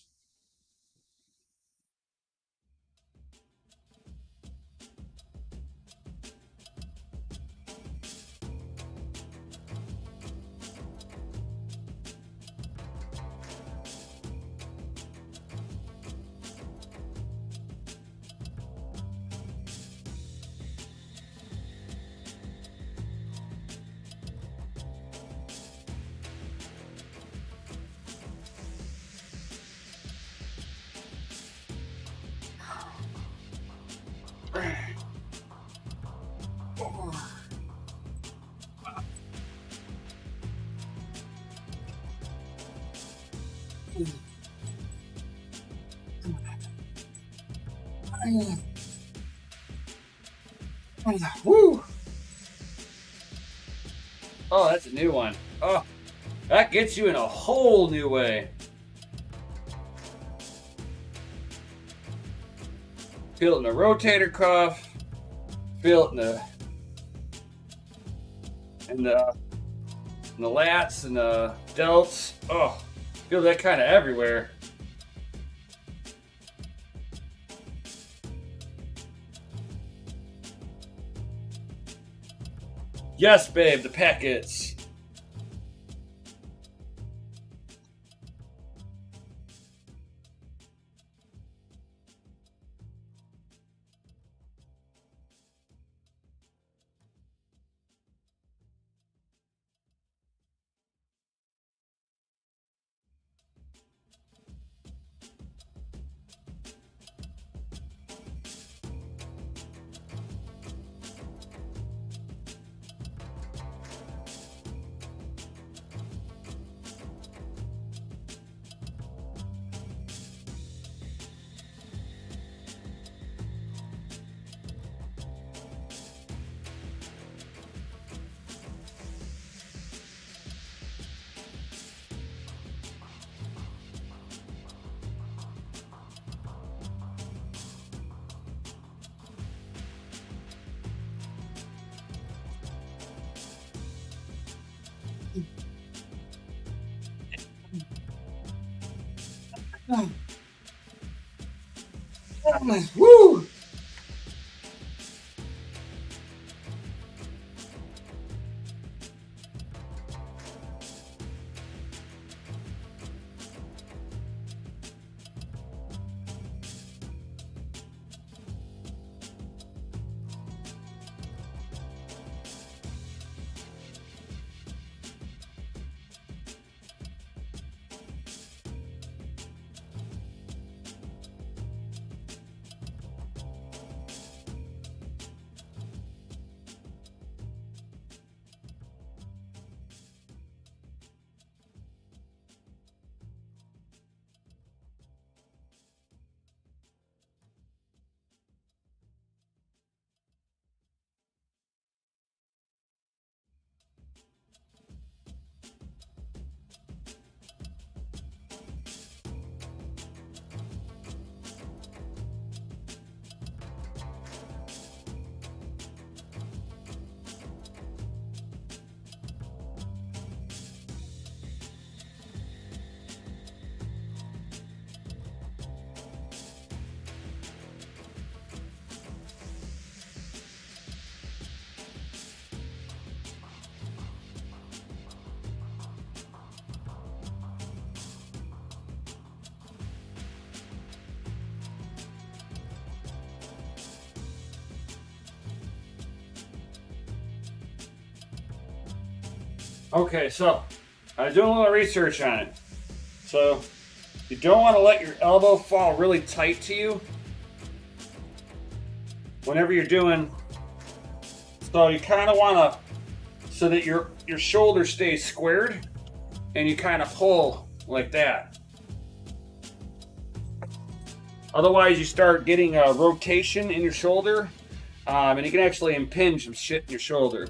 Woo! Oh, that's a new one. Oh, that gets you in a whole new way. Feel it in the rotator cuff. Feel it in the lats and the delts. Oh, feel that kind of everywhere. Yes, babe, the packets. Woo! Okay, so I was doing a little research on it. So you don't want to let your elbow fall really tight to you whenever you're doing. So you kind of want to, so that your shoulder stays squared, and you kind of pull like that. Otherwise, you start getting a rotation in your shoulder, and you can actually impinge some shit in your shoulder.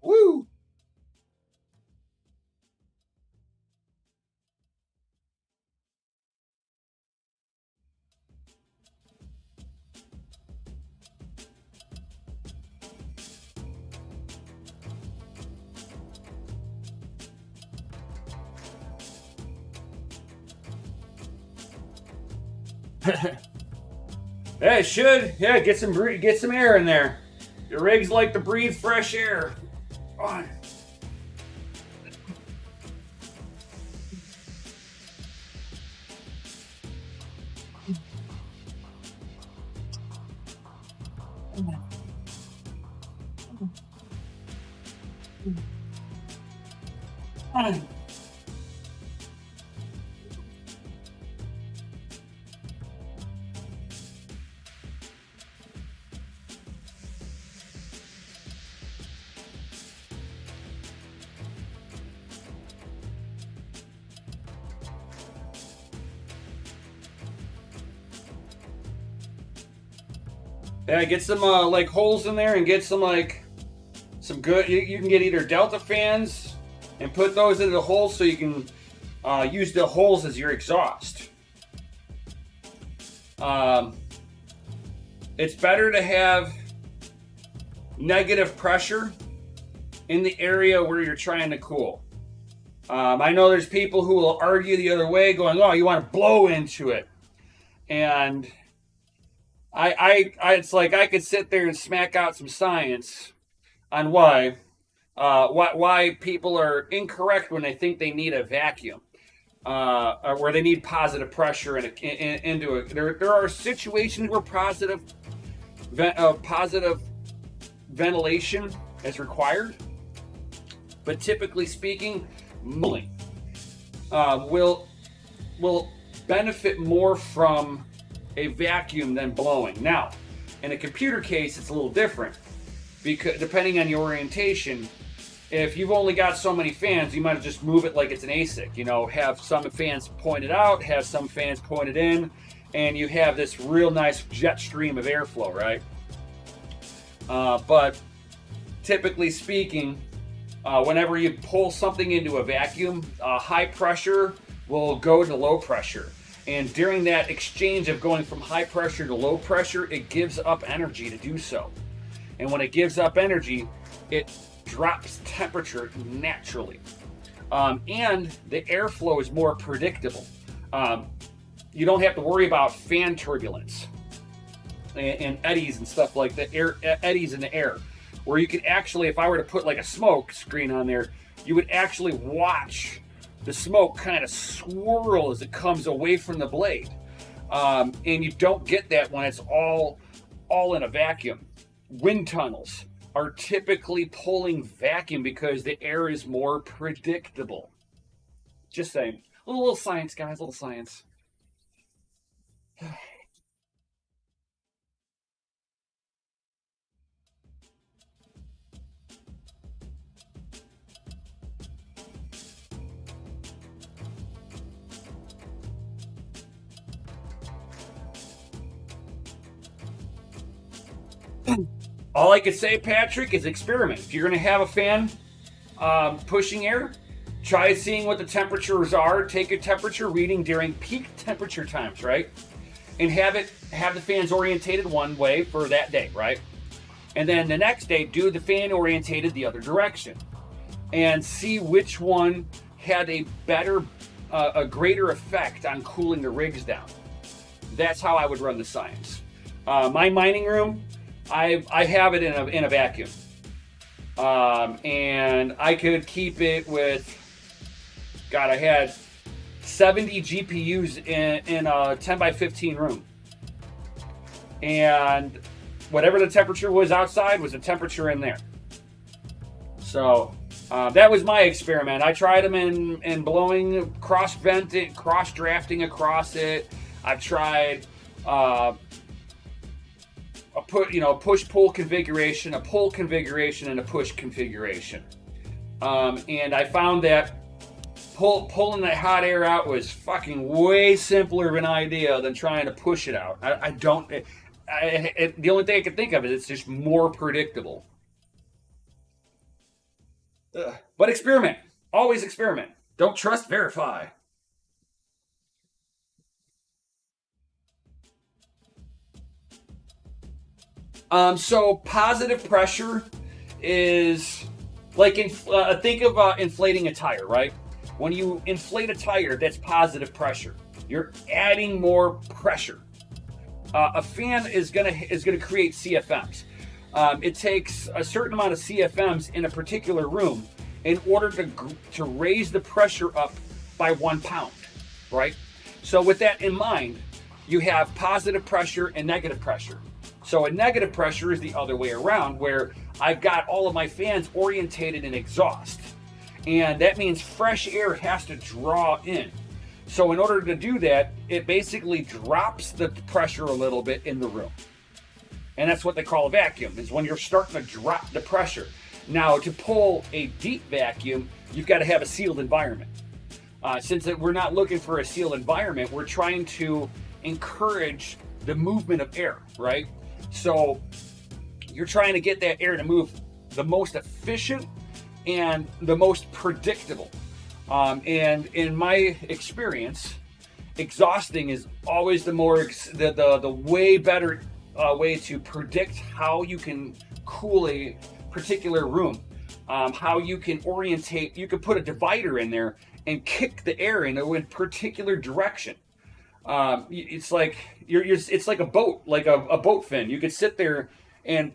Woo! Yeah, it should. Yeah, get some air in there. Your rigs like to breathe fresh air. On. Yeah, get some like holes in there and get some like some good. You can get either Delta fans and put those into the holes so you can use the holes as your exhaust. It's better to have negative pressure in the area where you're trying to cool. I know there's people who will argue the other way, going, "Oh, you want to blow into it," and it's like I could sit there and smack out some science on why people are incorrect when they think they need a vacuum, or where they need positive pressure into it. There are situations where positive ventilation is required, but typically speaking, mulling will benefit more from a vacuum than blowing. Now, in a computer case, it's a little different because depending on your orientation, if you've only got so many fans, you might just move it like it's an ASIC. You know, have some fans pointed out, have some fans pointed in, and you have this real nice jet stream of airflow, right? But typically speaking, whenever you pull something into a vacuum, high pressure will go to low pressure. And during that exchange of going from high pressure to low pressure, it gives up energy to do so. And when it gives up energy, it drops temperature naturally. And the airflow is more predictable. You don't have to worry about fan turbulence and eddies and stuff like that, eddies in the air. Where you could actually, if I were to put like a smoke screen on there, you would actually watch the smoke kind of swirl as it comes away from the blade. And you don't get that when it's all in a vacuum. Wind tunnels are typically pulling vacuum because the air is more predictable. Just saying. A little science, guys, a little science. All I could say, Patrick, is experiment. If you're going to have a fan pushing air, try seeing what the temperatures are. Take a temperature reading during peak temperature times, right? And have the fans orientated one way for that day, right? And then the next day, do the fan orientated the other direction, and see which one had a greater effect on cooling the rigs down. That's how I would run the science. My mining room, I have it in a vacuum, and I could keep it with. God, I had 70 GPUs in a 10 by 15 room, and whatever the temperature was outside was the temperature in there. So that was my experiment. I tried them in blowing, cross venting, cross drafting across it. I've tried. Push-pull configuration, a pull configuration, and a push configuration. And I found that pulling that hot air out was fucking way simpler of an idea than trying to push it out. The only thing I can think of is it's just more predictable. But experiment. Always experiment. Don't trust, verify. So positive pressure is like think of inflating a tire, right? When you inflate a tire, that's positive pressure. You're adding more pressure. A fan is gonna create CFMs. It takes a certain amount of CFMs in a particular room in order to raise the pressure up by 1 pound, right? So with that in mind, you have positive pressure and negative pressure. So a negative pressure is the other way around, where I've got all of my fans orientated in exhaust. And that means fresh air has to draw in. So in order to do that, it basically drops the pressure a little bit in the room. And that's what they call a vacuum, is when you're starting to drop the pressure. Now, to pull a deep vacuum, you've got to have a sealed environment. Since we're not looking for a sealed environment, we're trying to encourage the movement of air, right? So you're trying to get that air to move the most efficient and the most predictable. And in my experience, exhausting is always the way better way to predict how you can cool a particular room. How you can orientate, you can put a divider in there and kick the air in a particular direction. It's like it's like a boat, like a boat fin. You could sit there and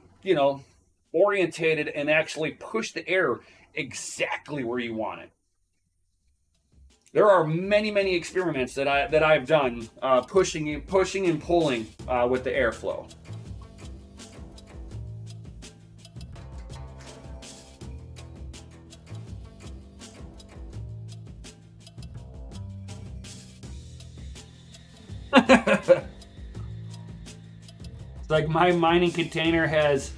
orientate it and actually push the air exactly where you want it. There are many experiments that I've done pushing and pulling with the airflow. It's like my mining container has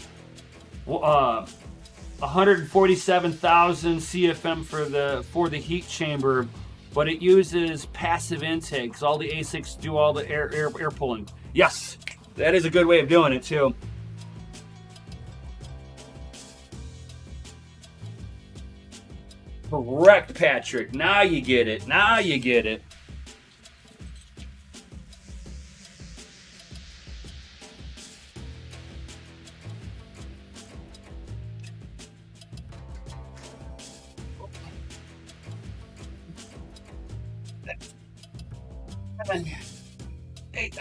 147,000 CFM for the heat chamber, but it uses passive intake because all the ASICs do all the air pulling. Yes, that is a good way of doing it too. Correct, Patrick. Now you get it. Now you get it. Eight,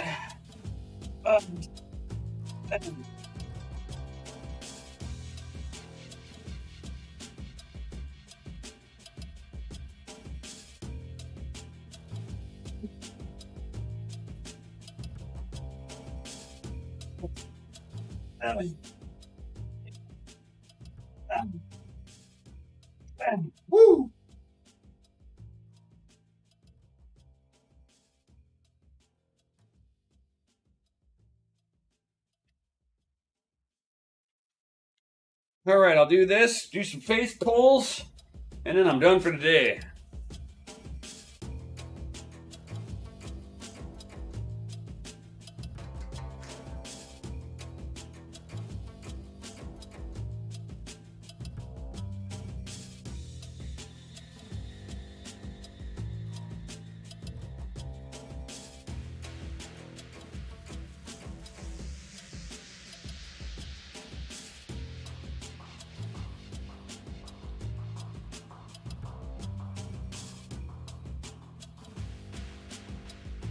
Woo! All right, I'll do this, do some face pulls, and then I'm done for today.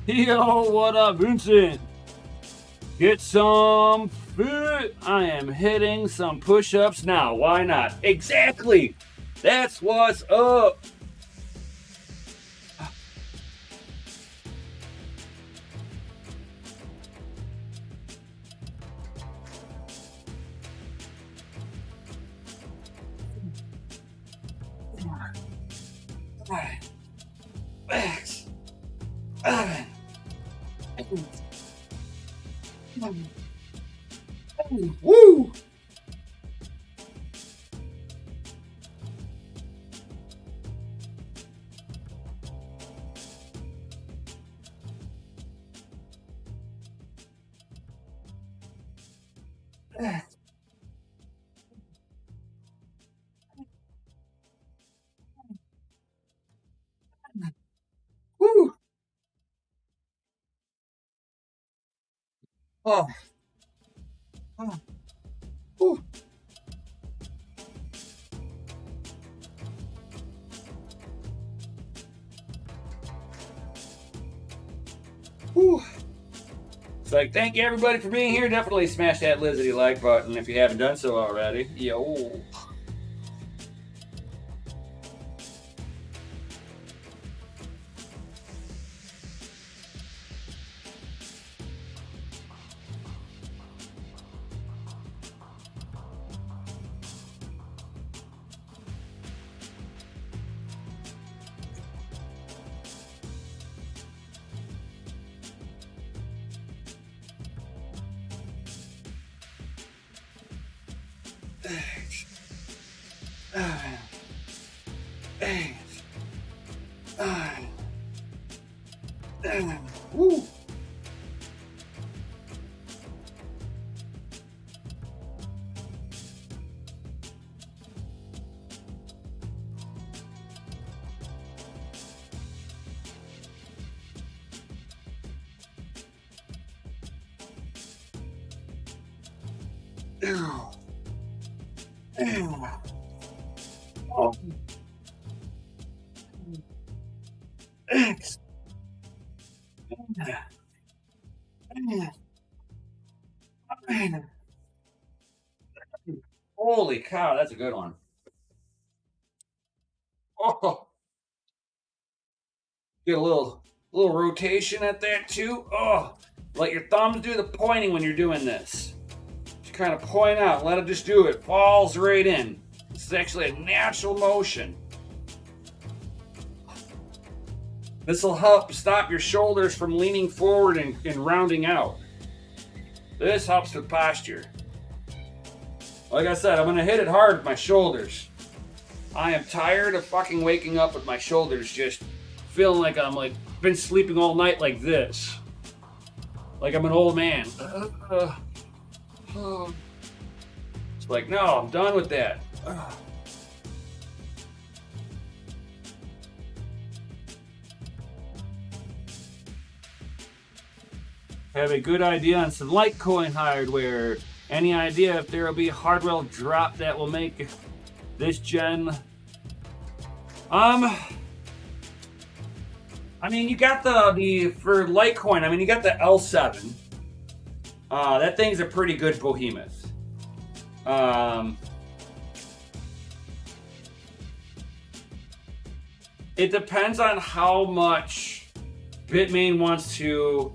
Yo, what up, Vincent? Get some fit. I am hitting some push-ups now. Why not? Exactly. That's what's up. Max. Woo! Woo! Oh. Oh. Woo. Woo. It's like, thank you everybody for being here. Definitely smash that Lizzie like button if you haven't done so already. Yo. Woo. Oh. X. Holy cow, that's a good one. Oh, get a little rotation at that too. Oh, let your thumbs do the pointing when you're doing this. Just kind of point out, let it just do it. Falls right in. It's actually a natural motion. This will help stop your shoulders from leaning forward and rounding out. This helps with posture. Like I said, I'm going to hit it hard with my shoulders. I am tired of fucking waking up with my shoulders just feeling like I'm like been sleeping all night like this. Like I'm an old man. It's like, no, I'm done with that. Have a good idea on some Litecoin hardware. Any idea if there will be a hardware drop that will make this gen? I mean, you got the for Litecoin. I mean, you got the L7. That thing's a pretty good behemoth. It depends on how much Bitmain wants to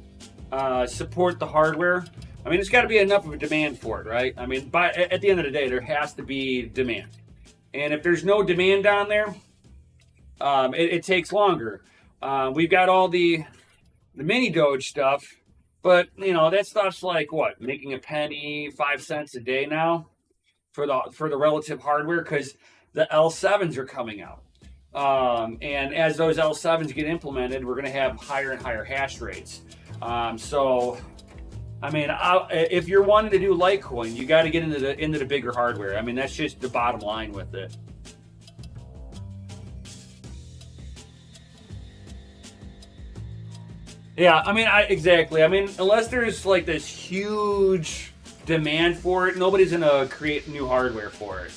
support the hardware. I mean, it's got to be enough of a demand for it, right? I mean, at the end of the day, there has to be demand. And if there's no demand down there, it takes longer. We've got all the mini Doge stuff, but you know that stuff's like what, making a penny, 5 cents a day now for the relative hardware because the L7s are coming out. And as those L7s get implemented, we're going to have higher and higher hash rates. So, I mean, if you're wanting to do Litecoin, you got to get into the bigger hardware. I mean, that's just the bottom line with it. Yeah, I mean, exactly. I mean, unless there's like this huge demand for it, nobody's gonna create new hardware for it.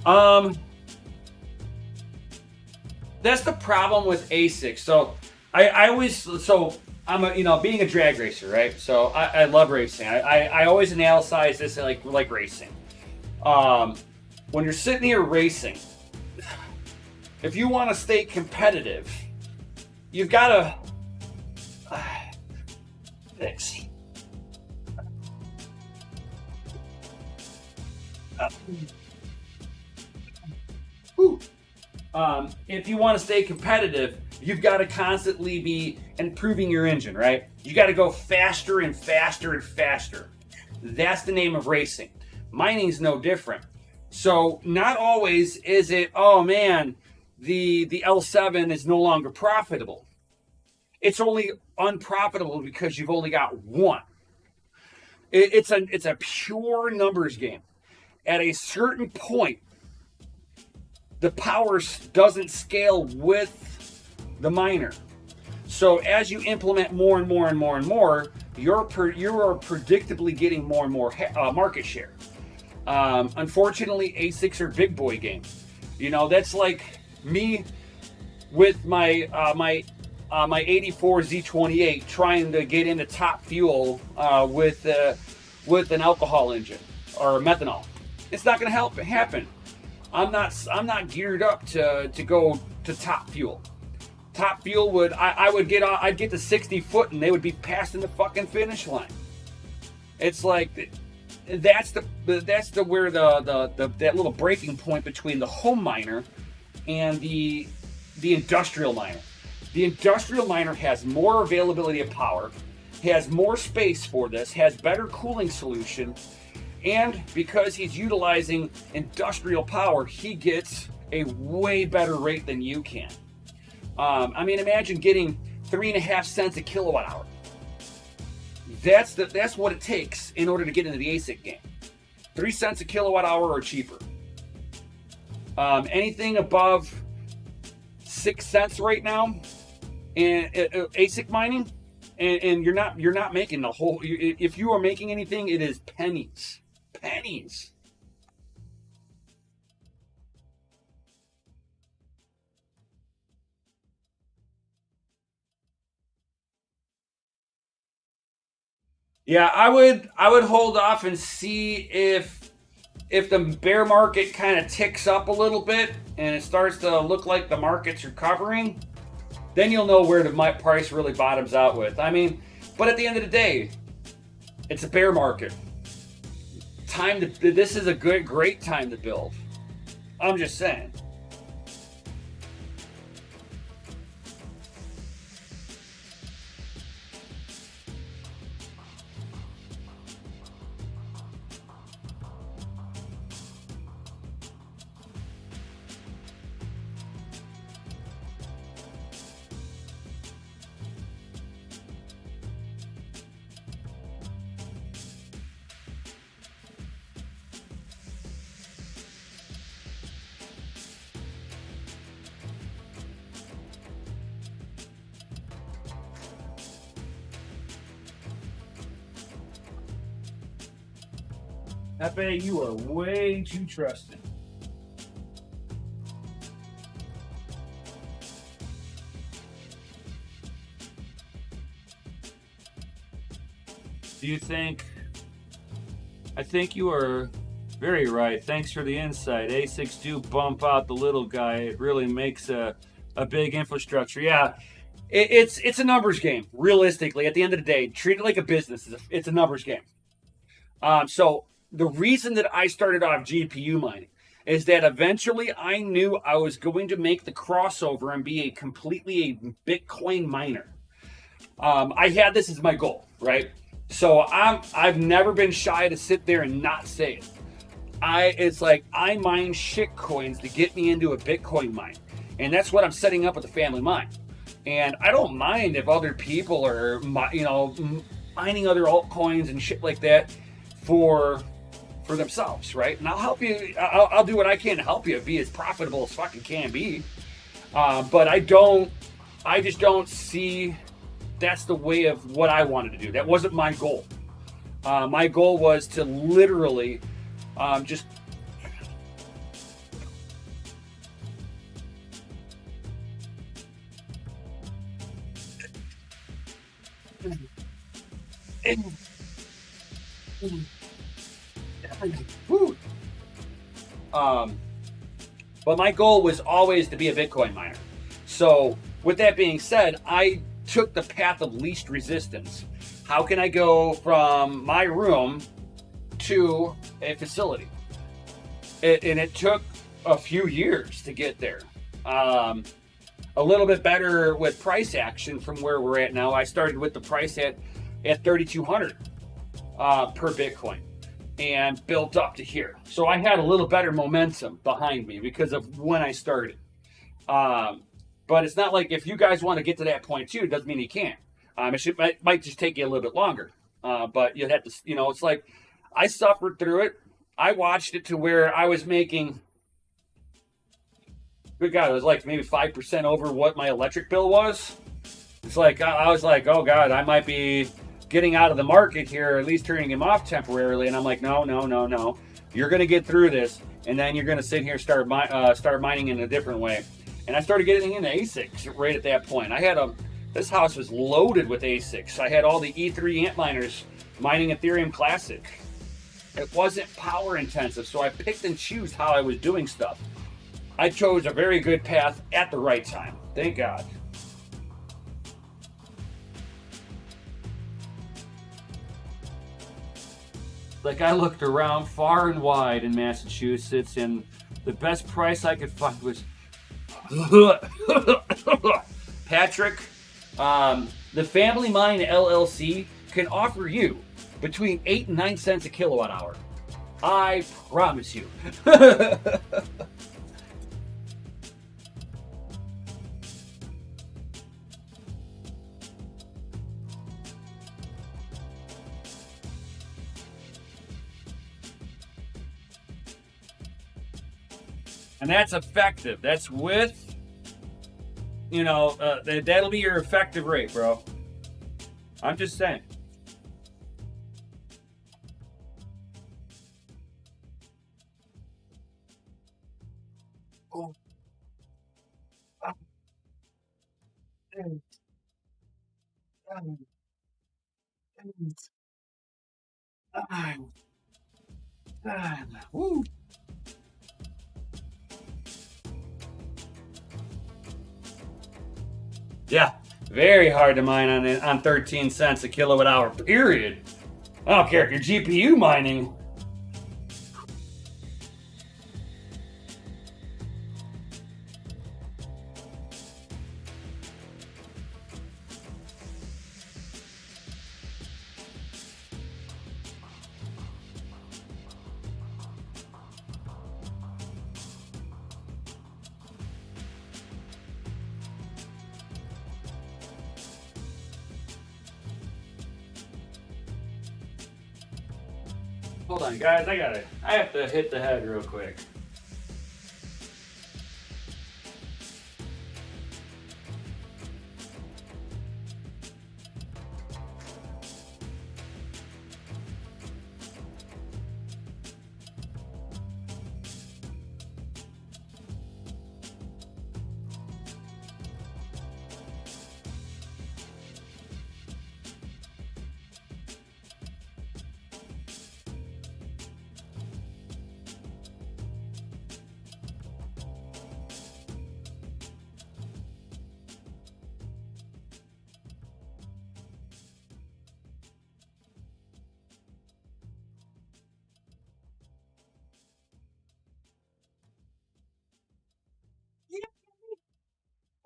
Um, that's the problem with ASICs. So I always I'm being a drag racer, right? So I love racing. I always analyze this like racing. When you're sitting here racing, if you want to stay competitive, you've got to fix. If you want to stay competitive, you've got to constantly be improving your engine, right? You got to go faster and faster and faster. That's the name of racing. Mining's no different. So not always is it, oh man, the L7 is no longer profitable. It's only unprofitable because you've only got one. It's a pure numbers game. At a certain point, the power doesn't scale with the miner. So as you implement more and more and more and more, you are predictably getting more and more market share. Unfortunately, ASICs are big boy games. You know, that's like me with my 84 Z28 trying to get into top fuel with an alcohol engine or methanol. It's not going to happen. I'm not geared up to go to top fuel. Top fuel I'd get to 60 foot and they would be passing the fucking finish line. It's like that's where that little breaking point between the home miner and the industrial miner. The industrial miner has more availability of power, has more space for this, has better cooling solution. And because he's utilizing industrial power, he gets a way better rate than you can. I mean, imagine getting 3.5 cents a kilowatt hour. That's what it takes in order to get into the ASIC game. 3 cents a kilowatt hour or cheaper. Anything above 6 cents right now in ASIC mining, and you're not making the whole. If you are making anything, it is pennies, pennies. Yeah, I would hold off and see if the bear market kind of ticks up a little bit and it starts to look like the market's recovering. Then you'll know where the price really bottoms out with. I mean, but at the end of the day, it's a bear market. This is a great time to build. I'm just saying. Pepe, you are way too trusting. Do you think? I think you are very right. Thanks for the insight. A6 do bump out the little guy. It really makes a big infrastructure. Yeah, it's a numbers game. Realistically, at the end of the day, treat it like a business. It's a numbers game. So the reason that I started off GPU mining is that eventually I knew I was going to make the crossover and be a Bitcoin miner. I had this as my goal, right? So I've never been shy to sit there and not say it. It's like I mine shit coins to get me into a Bitcoin mine, and that's what I'm setting up with the family mine. And I don't mind if other people are, mining other altcoins and shit like that for themselves, right? And I'll help you. I'll do what I can to help you be as profitable as fucking can be. But I just don't see that's the way of what I wanted to do. That wasn't my goal. My goal was to literally just but my goal was always to be a Bitcoin miner. So with that being said, I took the path of least resistance. How can I go from my room to a facility? And it took a few years to get there. A little bit better with price action from where we're at now. I started with the price at 3,200 per Bitcoin and built up to here. So I had a little better momentum behind me because of when I started. But it's not like if you guys want to get to that point too, it doesn't mean you can't. It might just take you a little bit longer. But you'd have to, it's like I suffered through it. I watched it to where I was making, good God, it was like maybe 5% over what my electric bill was. It's like, I was like, oh God, I might be getting out of the market here, or at least turning him off temporarily. And I'm like, no. You're going to get through this. And then you're going to sit here and start mining in a different way. And I started getting into ASICs right at that point. This house was loaded with ASICs. I had all the E3 Antminers mining Ethereum Classic. It wasn't power intensive, so I picked and choose how I was doing stuff. I chose a very good path at the right time. Thank God. Like I looked around far and wide in Massachusetts, and the best price I could find was Patrick. The Family Mine LLC can offer you between 8 and 9 cents a kilowatt hour. I promise you. And that's effective. That's with, that'll be your effective rate, bro. I'm just saying. Oh. Woo. Yeah, very hard to mine on 13 cents a kilowatt hour, period. I don't care if you're GPU mining. Hold on, guys. I have to hit the head real quick.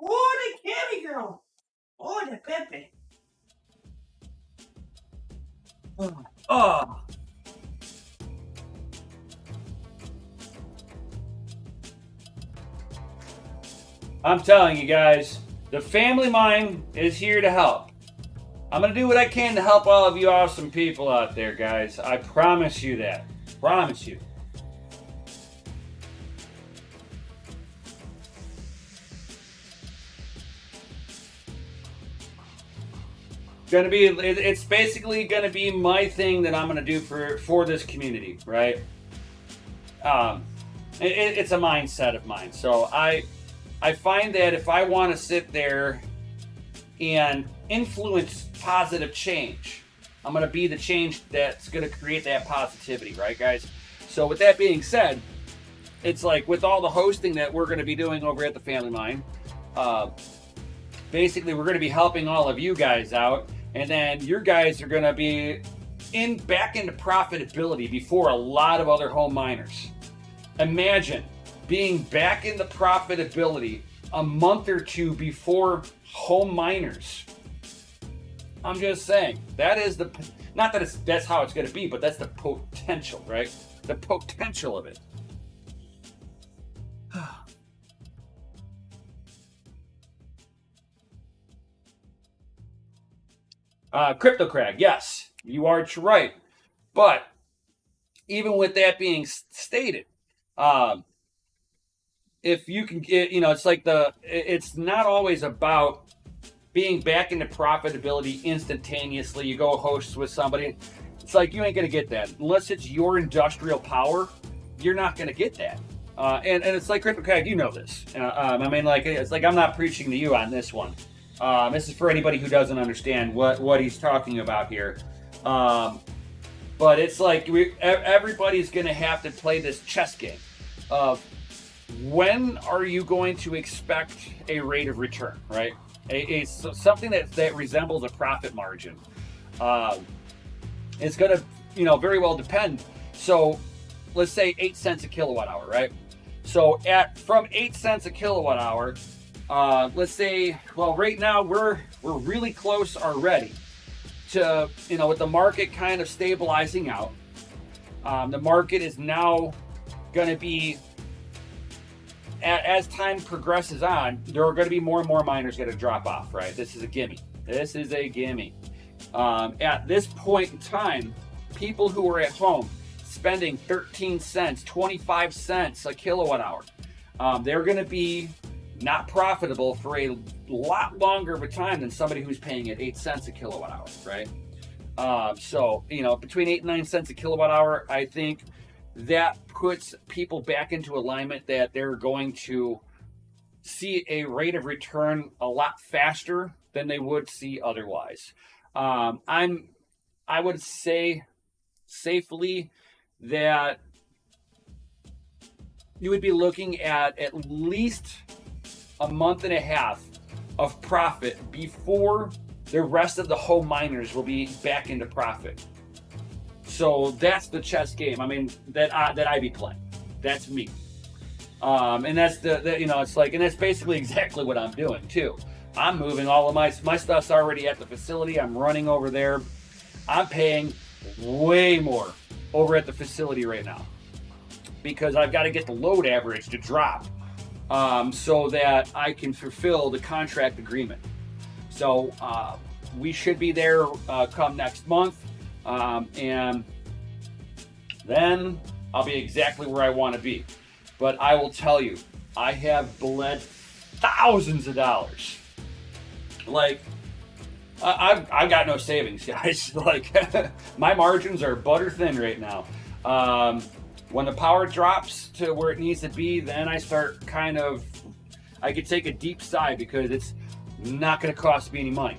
Oh, the Cammy girl. Oh, the Pepe. Oh. I'm telling you guys, the Family Mine is here to help. I'm going to do what I can to help all of you awesome people out there, guys. I promise you that. Promise you. It's basically gonna be my thing that I'm gonna do for this community, right? It's a mindset of mine. So I find that if I want to sit there and influence positive change, I'm gonna be the change that's gonna create that positivity, right, guys? So with that being said, it's like with all the hosting that we're gonna be doing over at the Family Mine, basically we're gonna be helping all of you guys out. And then your guys are going to be back into profitability before a lot of other home miners. Imagine being back into profitability a month or two before home miners. I'm just saying, that is not that that's how it's going to be, but that's the potential, right? The potential of it. CryptoCrag, yes, you are right. But even with that being stated, if you can get, it's like it's not always about being back into profitability instantaneously. You go host with somebody, it's like you ain't gonna get that unless it's your industrial power. You're not gonna get that. And it's like CryptoCrag, you know this. I mean, like it's like I'm not preaching to you on this one. This is for anybody who doesn't understand what he's talking about here. But it's like everybody's going to have to play this chess game of when are you going to expect a rate of return, right? Something that resembles a profit margin. It's going to, very well depend. So let's say 8 cents a kilowatt hour, right? So from 8 cents a kilowatt hour, let's say, well, right now we're really close already to, with the market kind of stabilizing out. The market is now going to be, as time progresses on, there are going to be more and more miners going to drop off, right? This is a gimme. This is a gimme. At this point in time, people who are at home spending 13 cents, 25 cents a kilowatt hour, they're going to be not profitable for a lot longer of a time than somebody who's paying at 8 cents a kilowatt hour, right? So, between 8 and 9 cents a kilowatt hour, I think that puts people back into alignment that they're going to see a rate of return a lot faster than they would see otherwise. I would say safely that you would be looking at least a month and a half of profit before the rest of the home miners will be back into profit. So that's the chess game. I mean, that I be playing. That's me. And that's it's like, and that's basically exactly what I'm doing too. I'm moving all of my stuff's already at the facility. I'm running over there. I'm paying way more over at the facility right now because I've got to get the load average to drop so that I can fulfill the contract agreement. So we should be there come next month, and then I'll be exactly where I want to be. But I will tell you, I have bled thousands of dollars. Like, I've got no savings, guys. Like, my margins are butter thin right now. When the power drops to where it needs to be, then I start I could take a deep sigh because it's not going to cost me any money.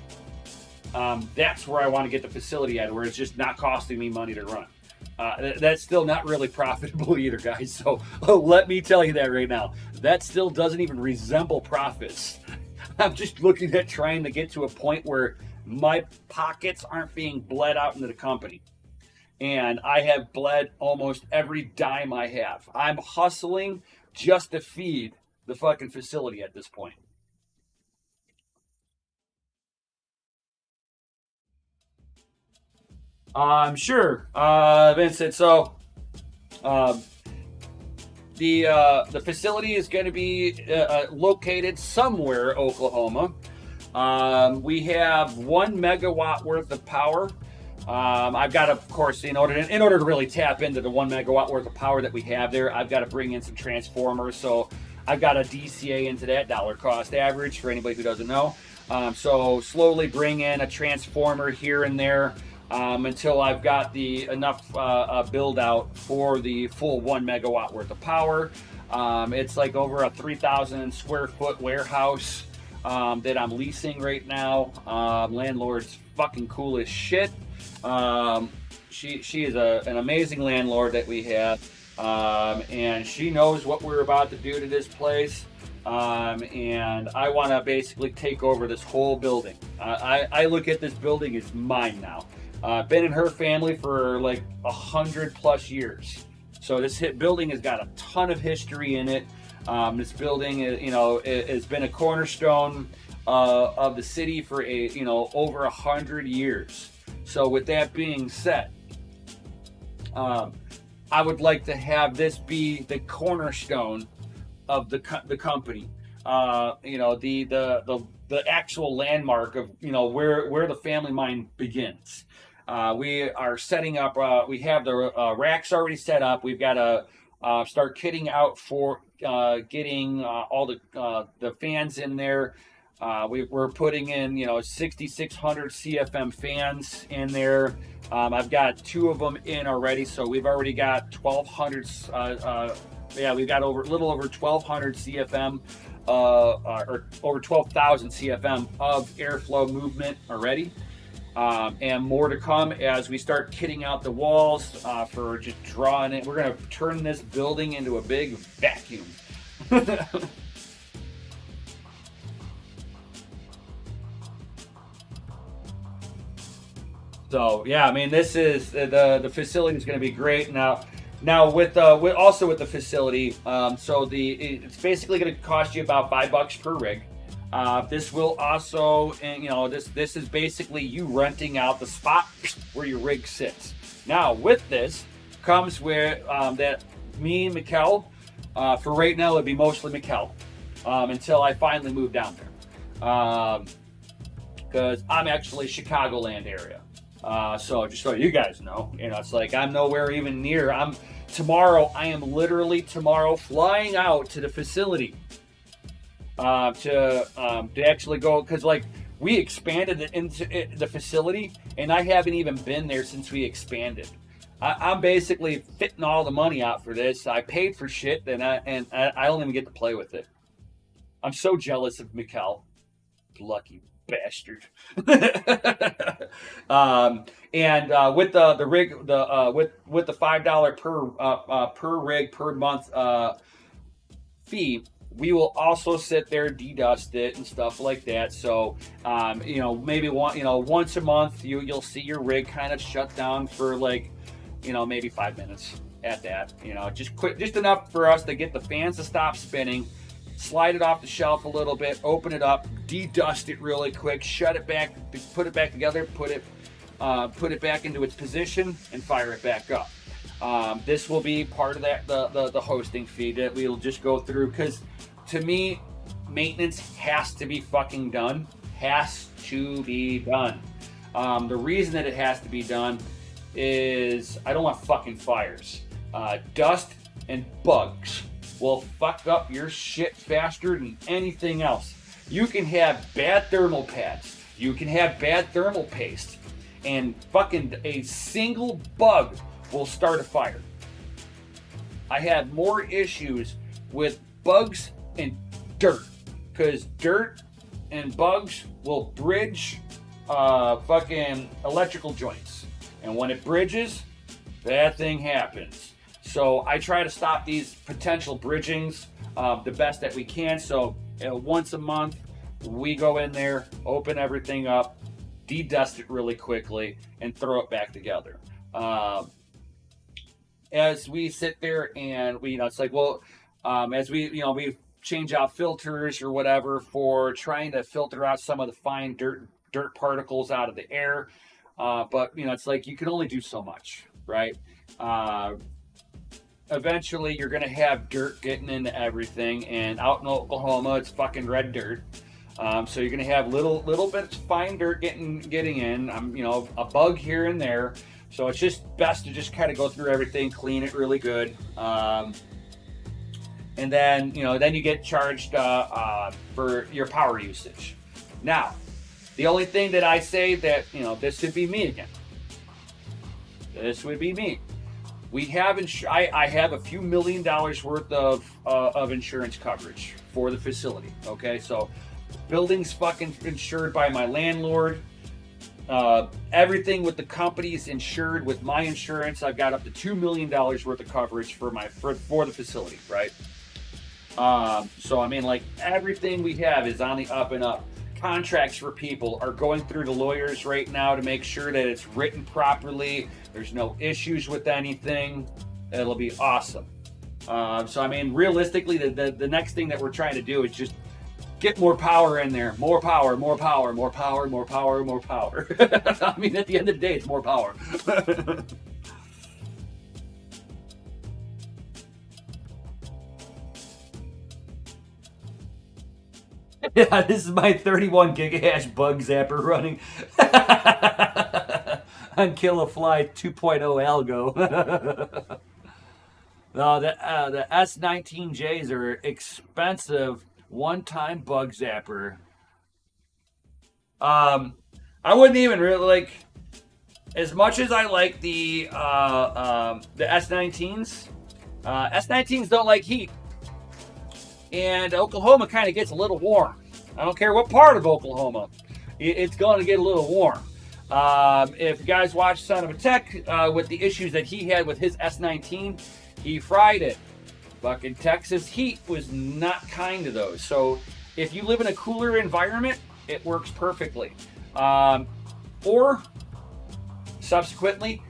That's where I want to get the facility at, where it's just not costing me money to run. That's still not really profitable either, guys. So let me tell you that right now. That still doesn't even resemble profits. I'm just looking at trying to get to a point where my pockets aren't being bled out into the company. And I have bled almost every dime I have. I'm hustling just to feed the fucking facility at this point. Sure, Vincent. So, the facility is going to be located somewhere, Oklahoma. We have 1 megawatt worth of power. I've got to, of course, in order to really tap into the 1 megawatt worth of power that we have there, I've got to bring in some transformers. So I've got a DCA into that dollar cost average for anybody who doesn't know. So slowly bring in a transformer here and there. Until I've got enough build out for the full 1 megawatt worth of power. It's like over a 3,000 square foot warehouse that I'm leasing right now. Landlord's fucking cool as shit. She is an amazing landlord that we have, and she knows what we're about to do to this place. And I want to basically take over this whole building. I look at this building as mine now. Been in her family for like 100+ years. So this building has got a ton of history in it. This building, has been a cornerstone of the city for over 100 years. So with that being said, I would like to have this be the cornerstone of the company. The actual landmark of where the family mine begins. We are setting up. We have the racks already set up. We've got to start kitting out for getting all the fans in there. We're putting in 6,600 CFM fans in there. I've got 2 of them in already, so we've already got 1,200. We've got a little over 1,200 CFM, or over 12,000 CFM of airflow movement already. And more to come as we start kitting out the walls for just drawing it. We're going to turn this building into a big vacuum. So yeah, I mean, this is the facility is going to be great. Now with the facility, it's basically going to cost you about $5 per rig. This will also, this is basically you renting out the spot where your rig sits. Now, with this comes where that me and Mikkel, for right now, it'd be mostly Mikkel until I finally move down there. Because I'm actually Chicagoland area. So just so you guys know, it's like I'm nowhere even near. I am literally tomorrow flying out to the facility to actually go, because like we expanded into the facility, and I haven't even been there since we expanded. I'm basically fitting all the money out for this. I paid for shit, and I don't even get to play with it. I'm so jealous of Mikkel, lucky bastard. And with the rig, with the $5 per rig per month fee, we will also sit there, dedust it, and stuff like that. So, maybe once a month, you'll see your rig kind of shut down for like, maybe 5 minutes at that. Just enough for us to get the fans to stop spinning, slide it off the shelf a little bit, open it up, dedust it really quick, shut it back, put it back together, put it back into its position, and fire it back up. This will be part of that the hosting fee that we'll just go through, because to me, maintenance has to be fucking done. Has to be done. The reason that it has to be done is I don't want fucking fires. Dust and bugs will fuck up your shit faster than anything else. You can have bad thermal pads. You can have bad thermal paste. And fucking a single bug will start a fire. I have more issues with bugs and dirt, because dirt and bugs will bridge fucking electrical joints, and when it bridges, that thing happens. So I try to stop these potential bridgings the best that we can. So once a month, we go in there, open everything up, dedust it really quickly, and throw it back together. As we sit there and it's like, well, as we change out filters or whatever for trying to filter out some of the fine dirt particles out of the air. But it's like you can only do so much, right? Eventually you're going to have dirt getting into everything, and out in Oklahoma, it's fucking red dirt. So you're going to have little bits of fine dirt getting in, a bug here and there. So it's just best to just kind of go through everything, clean it really good. And then, then you get charged for your power usage. Now, the only thing that I say that, this would be me again. This would be me. We have I have a few $1 million worth of insurance coverage for the facility. Okay, so building's fucking insured by my landlord. Everything with the company is insured with my insurance. I've got up to $2 million worth of coverage for the facility, right? So I mean, like, everything we have is on the up and up. Contracts for people are going through the lawyers right now to make sure that it's written properly. There's no issues with anything. It'll be awesome. So I mean, realistically, the next thing that we're trying to do is just get more power in there. More power, more power, more power, more power, more power. I mean, at the end of the day, it's more power. Yeah, this is my 31 gigahash bug zapper running on Killafly 2.0 algo. No, the S19Js are expensive one-time bug zapper. I wouldn't even really like, as much as I like the S19s. S19s don't like heat, and Oklahoma kind of gets a little warm. I don't care what part of Oklahoma, it's going to get a little warm. If you guys watch Son of a Tech with the issues that he had with his S19, he fried it. Fucking Texas heat was not kind to those. So if you live in a cooler environment, it works perfectly. Or subsequently,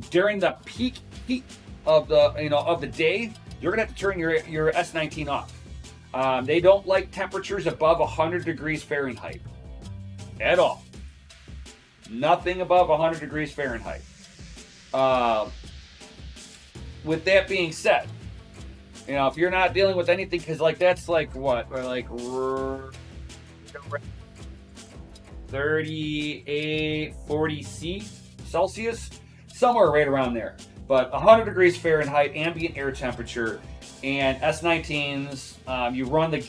during the peak heat of the day, you're gonna have to turn your S19 off. They don't like temperatures above 100 degrees Fahrenheit at all. Nothing above 100 degrees Fahrenheit. With that being said, if you're not dealing with anything, because like that's like what, or like 38, 40 C. Celsius, somewhere right around there. But 100 degrees Fahrenheit, ambient air temperature, and S19s, you run the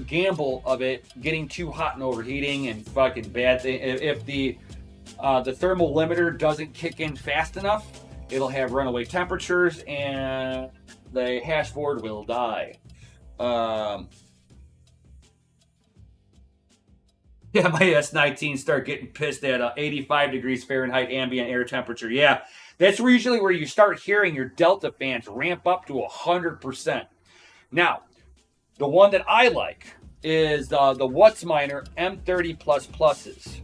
gamble of it getting too hot and overheating and fucking bad thing. If the thermal limiter doesn't kick in fast enough, it'll have runaway temperatures and the hash board will die. Yeah, my S19s start getting pissed at 85 degrees Fahrenheit ambient air temperature. Yeah, that's usually where you start hearing your Delta fans ramp up to 100%. Now, the one that I like is the Wutzminer M30 Plus Pluses.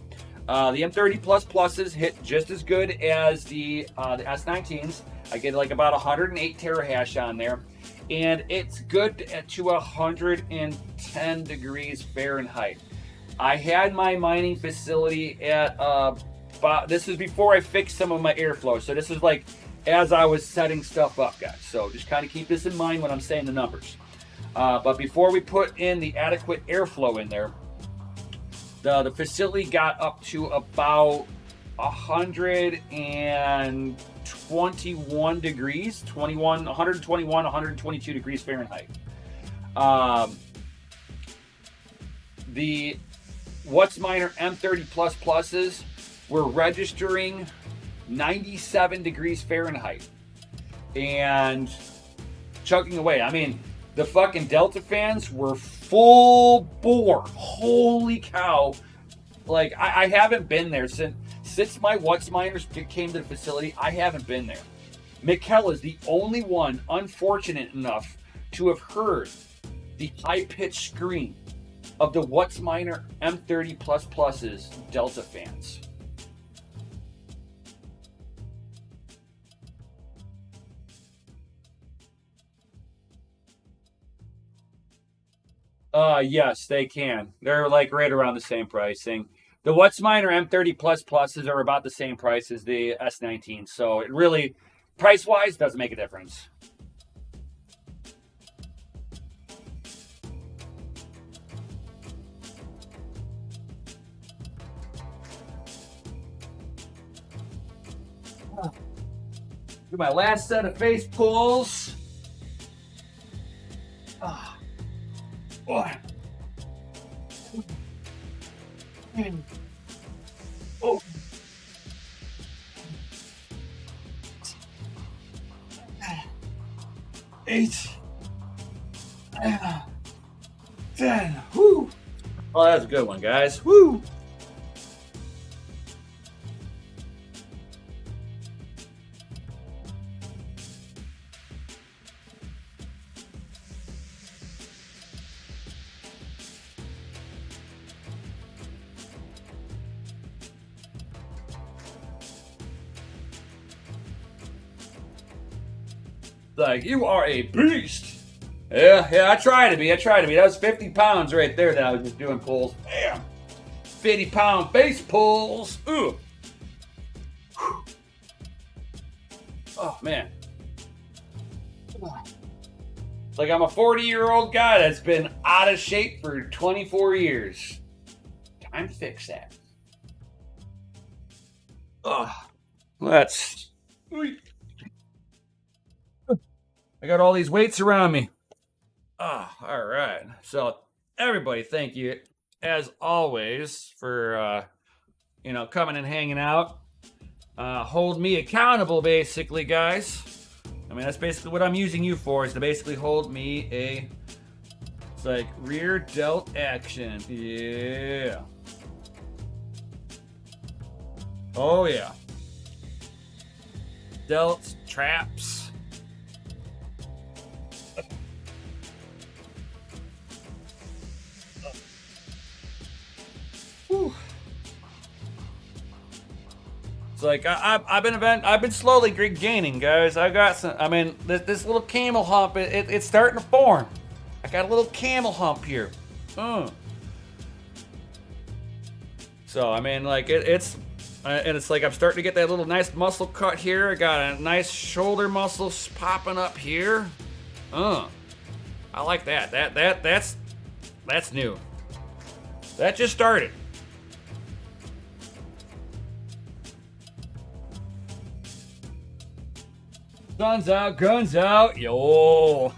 The M30 Plus Pluses hit just as good as the S19s. I get like about 108 terahash on there, and it's good to 110 degrees Fahrenheit. I had my mining facility at this is before I fixed some of my airflow, so this is like as I was setting stuff up, guys. So just kind of keep this in mind when I'm saying the numbers. But before we put in the adequate airflow in there, the facility got up to about 121 degrees, 121, 122 degrees Fahrenheit. The Wutzminer M30 Plus Pluses were registering 97 degrees Fahrenheit and chugging away. I mean, the fucking Delta fans were full bore. Holy cow. Like, I haven't been there since my Wutzminers came to the facility. I haven't been there. Mikkel is the only one unfortunate enough to have heard the high-pitched scream of the Wutzminer M30 Plus Pluses Delta fans. Yes, they can. They're like right around the same pricing. The Wutzminer M30 Plus Pluses are about the same price as the S19, so it really, price-wise, doesn't make a difference. Do my last set of face pulls. One. Oh. 8. 10. Woo. Oh, that's a good one, guys. Woo. Like, you are a beast. Yeah, I try to be. That was 50 pounds right there that I was just doing pulls. Bam. 50-pound face pulls. Ooh. Whew. Oh, man. It's like I'm a 40-year-old guy that's been out of shape for 24 years. Time to fix that. Oh, let's... I got all these weights around me. All right. So, everybody, thank you, as always, for, coming and hanging out. Hold me accountable, basically, guys. I mean, that's basically what I'm using you for, is to basically hold me it's like rear delt action. Yeah. Oh, yeah. Delts, traps. Whew. It's like I've been slowly gaining, guys. I got some. I mean, this little camel hump, it's starting to form. I got a little camel hump here. So I mean, like it's like I'm starting to get that little nice muscle cut here. I got a nice shoulder muscle popping up here. I like that. That's new. That just started. Sun's out, guns out, yo.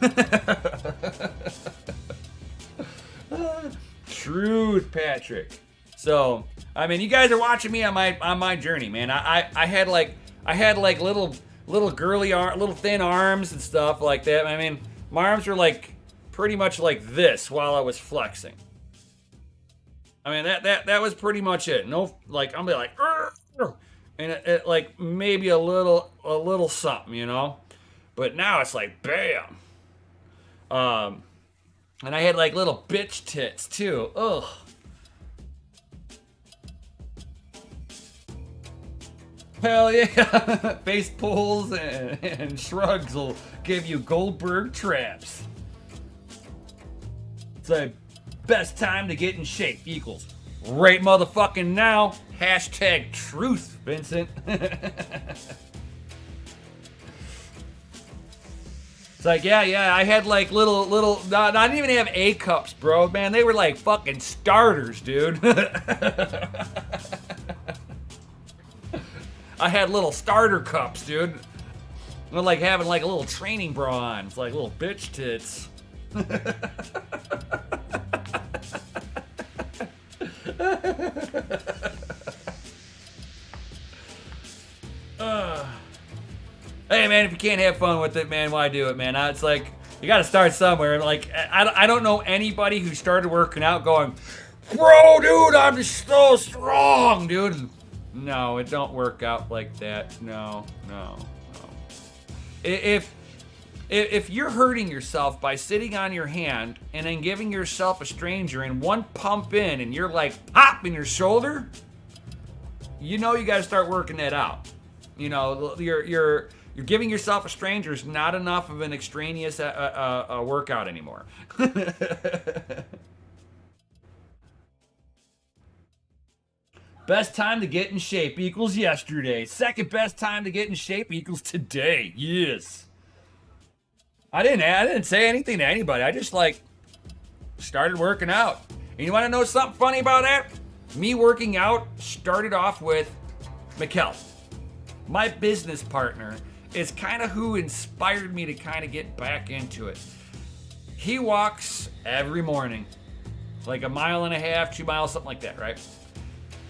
Truth, Patrick. So, I mean, you guys are watching me on my journey, man. I had like little girly little thin arms and stuff like that. I mean, my arms were like pretty much like this while I was flexing. I mean, that was pretty much it. No, like I'm like, and it like maybe a little something, you know. But now it's like bam. And I had like little bitch tits too. Ugh. Hell yeah. Face pulls and shrugs will give you Goldberg traps. It's like best time to get in shape equals right motherfucking now. Hashtag truth, Vincent. It's like, yeah, I had like little, I didn't even have A cups, bro, man. They were like fucking starters, dude. I had little starter cups, dude. They're like having like a little training bra on. It's like little bitch tits. Hey man, if you can't have fun with it, man, why do it, man? It's like you got to start somewhere. Like I don't know anybody who started working out going, bro, dude, I'm just so strong, dude. No, it don't work out like that. No. If you're hurting yourself by sitting on your hand and then giving yourself a stranger and one pump in and you're like pop in your shoulder, you know you got to start working that out. You know, you're giving yourself a stranger is not enough of an extraneous workout anymore. Best time to get in shape equals yesterday. Second best time to get in shape equals today. Yes. I didn't say anything to anybody. I just like started working out. And you want to know something funny about that? Me working out started off with Mikkel. My business partner is kind of who inspired me to kind of get back into it. He walks every morning, like 1.5 miles, 2 miles, something like that, right?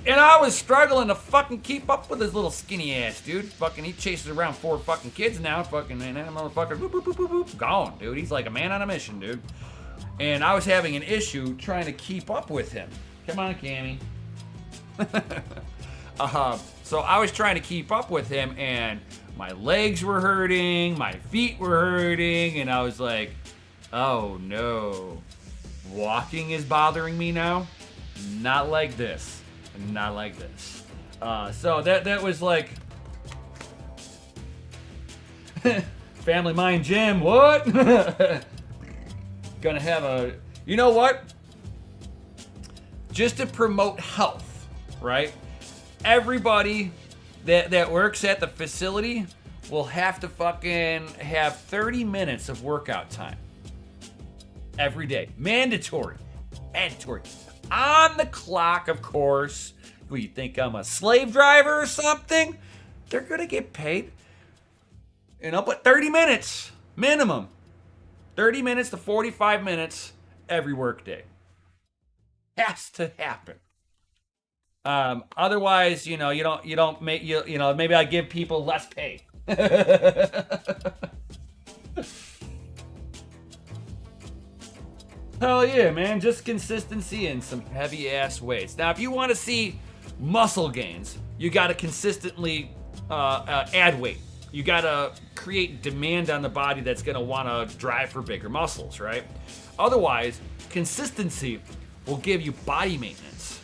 And I was struggling to fucking keep up with his little skinny ass, dude. Fucking, he chases around 4 fucking kids now. Fucking, and that motherfucker, boop, boop, boop, boop, boop, gone, dude. He's like a man on a mission, dude. And I was having an issue trying to keep up with him. Come on, Cammy. So I was trying to keep up with him, and my legs were hurting, my feet were hurting, and I was like, oh no. Walking is bothering me now? Not like this. Not like this. So that was like Family Mind Gym. What? Gonna have a, you know what? Just to promote health, right? Everybody that works at the facility will have to fucking have 30 minutes of workout time every day. Mandatory. On the clock, of course. What, you think I'm a slave driver or something? They're gonna get paid. You know, but 30 minutes minimum. 30 minutes to 45 minutes every workday. Has to happen. Otherwise, you know, you don't make, you know, maybe I give people less pay. Hell yeah, man. Just consistency and some heavy ass weights. Now, if you want to see muscle gains, you got to consistently add weight. You got to create demand on the body that's going to want to drive for bigger muscles, right? Otherwise, consistency will give you body maintenance.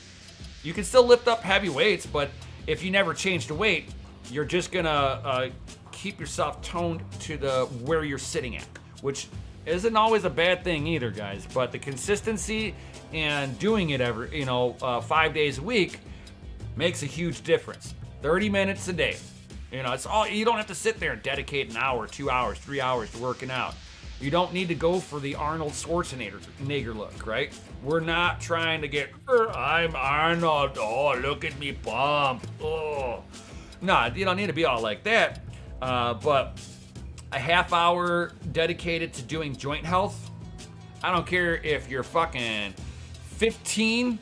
You can still lift up heavy weights, but if you never change the weight, you're just going to keep yourself toned to the where you're sitting at, which isn't always a bad thing either, guys. But the consistency and doing it 5 days a week makes a huge difference. 30 minutes a day. You know, it's all, you don't have to sit there and dedicate an hour, 2 hours, 3 hours to working out. You don't need to go for the Arnold Schwarzenegger look, right? We're not trying to get, I'm Arnold, oh, look at me pump, oh. No, you don't need to be all like that. But a half hour dedicated to doing joint health. I don't care if you're fucking 15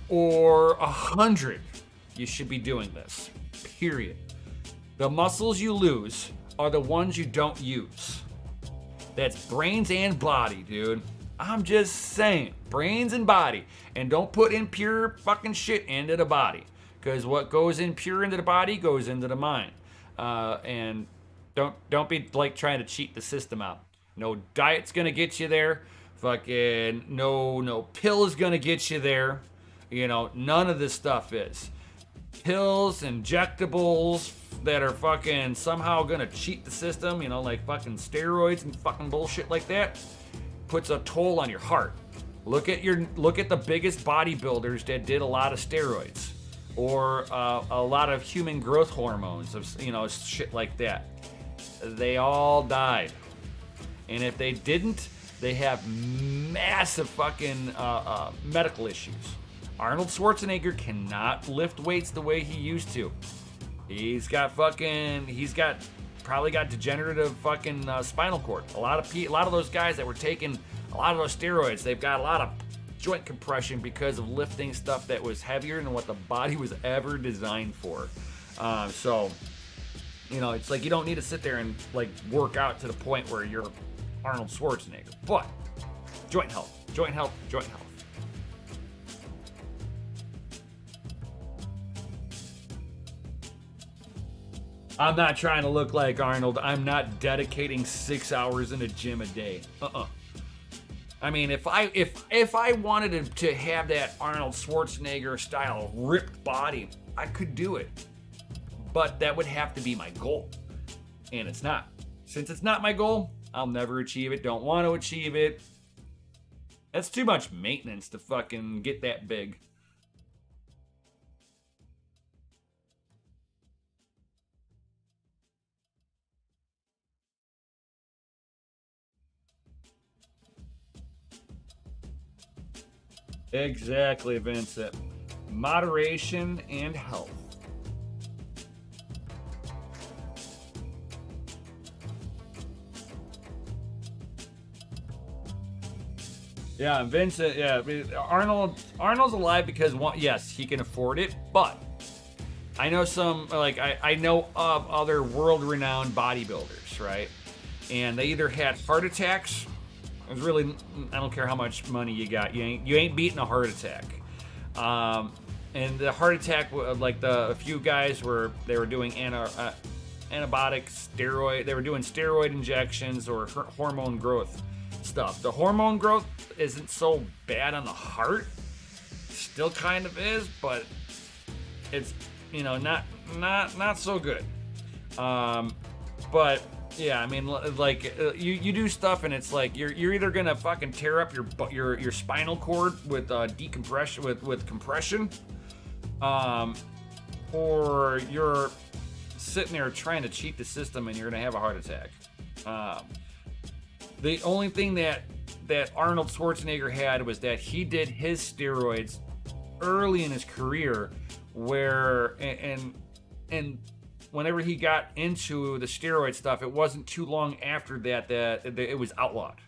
or 100, you should be doing this, period. The muscles you lose are the ones you don't use. That's brains and body, dude. I'm just saying, brains and body. And don't put impure fucking shit into the body, because what goes in pure into the body goes into the mind. And don't be like trying to cheat the system out. No diet's gonna get you there. Fucking no pill is gonna get you there. You know, none of this stuff is. Pills, injectables that are fucking somehow gonna cheat the system, you know, like fucking steroids and fucking bullshit like that, puts a toll on your heart. Look at the biggest bodybuilders that did a lot of steroids or a lot of human growth hormones, of, you know, shit like that. They all died. And if they didn't, they have massive fucking medical issues. Arnold Schwarzenegger cannot lift weights the way he used to. He's probably got degenerative fucking spinal cord. A lot of those guys that were taking a lot of those steroids, they've got a lot of joint compression because of lifting stuff that was heavier than what the body was ever designed for. So, you know, it's like you don't need to sit there and like work out to the point where you're Arnold Schwarzenegger. But joint health. I'm not trying to look like Arnold. I'm not dedicating 6 hours in a gym a day. I mean, if I wanted to have that Arnold Schwarzenegger style ripped body, I could do it. But that would have to be my goal. And it's not. Since it's not my goal, I'll never achieve it. Don't want to achieve it. That's too much maintenance to fucking get that big. Exactly, Vincent. Moderation and health. Yeah, Vincent. Yeah, Arnold's alive because yes, he can afford it. But I know I know of other world-renowned bodybuilders, right? And they either had heart attacks. It's really, I don't care how much money you got, you ain't beating a heart attack. And the heart attack, like a few guys they were doing antibiotic steroid, they were doing steroid injections or hormone growth stuff. The hormone growth isn't so bad on the heart, still kind of is, but it's, you know, not so good. But yeah, I mean, like you do stuff and it's like you're either gonna fucking tear up your spinal cord with decompression with compression, or you're sitting there trying to cheat the system and you're gonna have a heart attack. The only thing that Arnold Schwarzenegger had was that he did his steroids early in his career, where and whenever he got into the steroid stuff, it wasn't too long after that it was outlawed.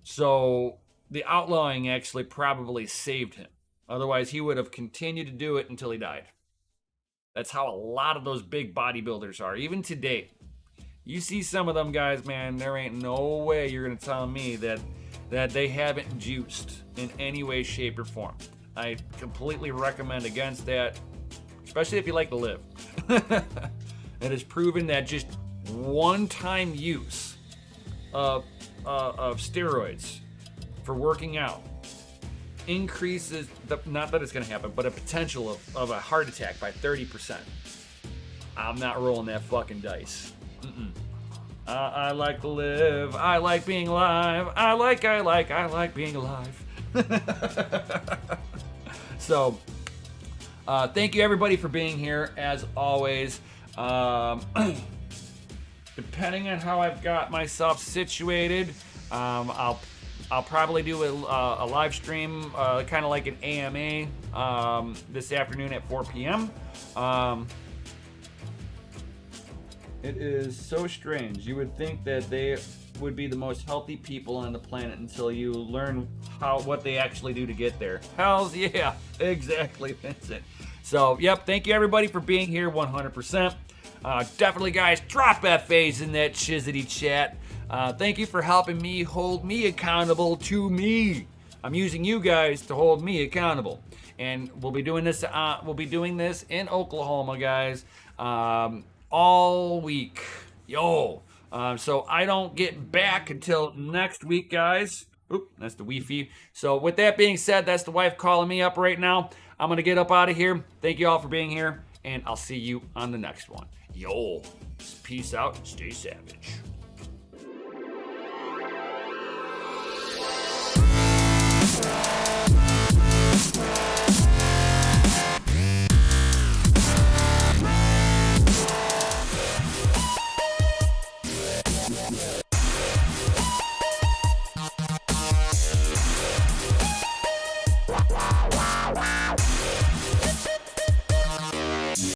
So the outlawing actually probably saved him. Otherwise, he would have continued to do it until he died. That's how a lot of those big bodybuilders are, even today. You see some of them guys, man, there ain't no way you're going to tell me that they haven't juiced in any way, shape, or form. I completely recommend against that, especially if you like to live. It is proven that just one-time use of steroids for working out increases not that it's going to happen, but a potential of a heart attack by 30%. I'm not rolling that fucking dice. I like to live. I like being alive. I like being alive. So, thank you everybody for being here as always. Depending on how I've got myself situated, I'll probably do a live stream, kind of like an AMA, this afternoon at 4 p.m. It is so strange. You would think that they would be the most healthy people on the planet until you learn what they actually do to get there. Hells yeah, exactly, Vincent. So, yep, thank you everybody for being here 100%. Definitely, guys, drop FAs in that Chizity chat. Thank you for helping me hold me accountable to me. I'm using you guys to hold me accountable, and we'll be doing this. We'll be doing this in Oklahoma, guys, all week. Yo. So I don't get back until next week, guys. Oop, that's the Wi-Fi. So with that being said, that's the wife calling me up right now. I'm gonna get up out of here. Thank you all for being here, and I'll see you on the next one. Yo, peace out, stay savage.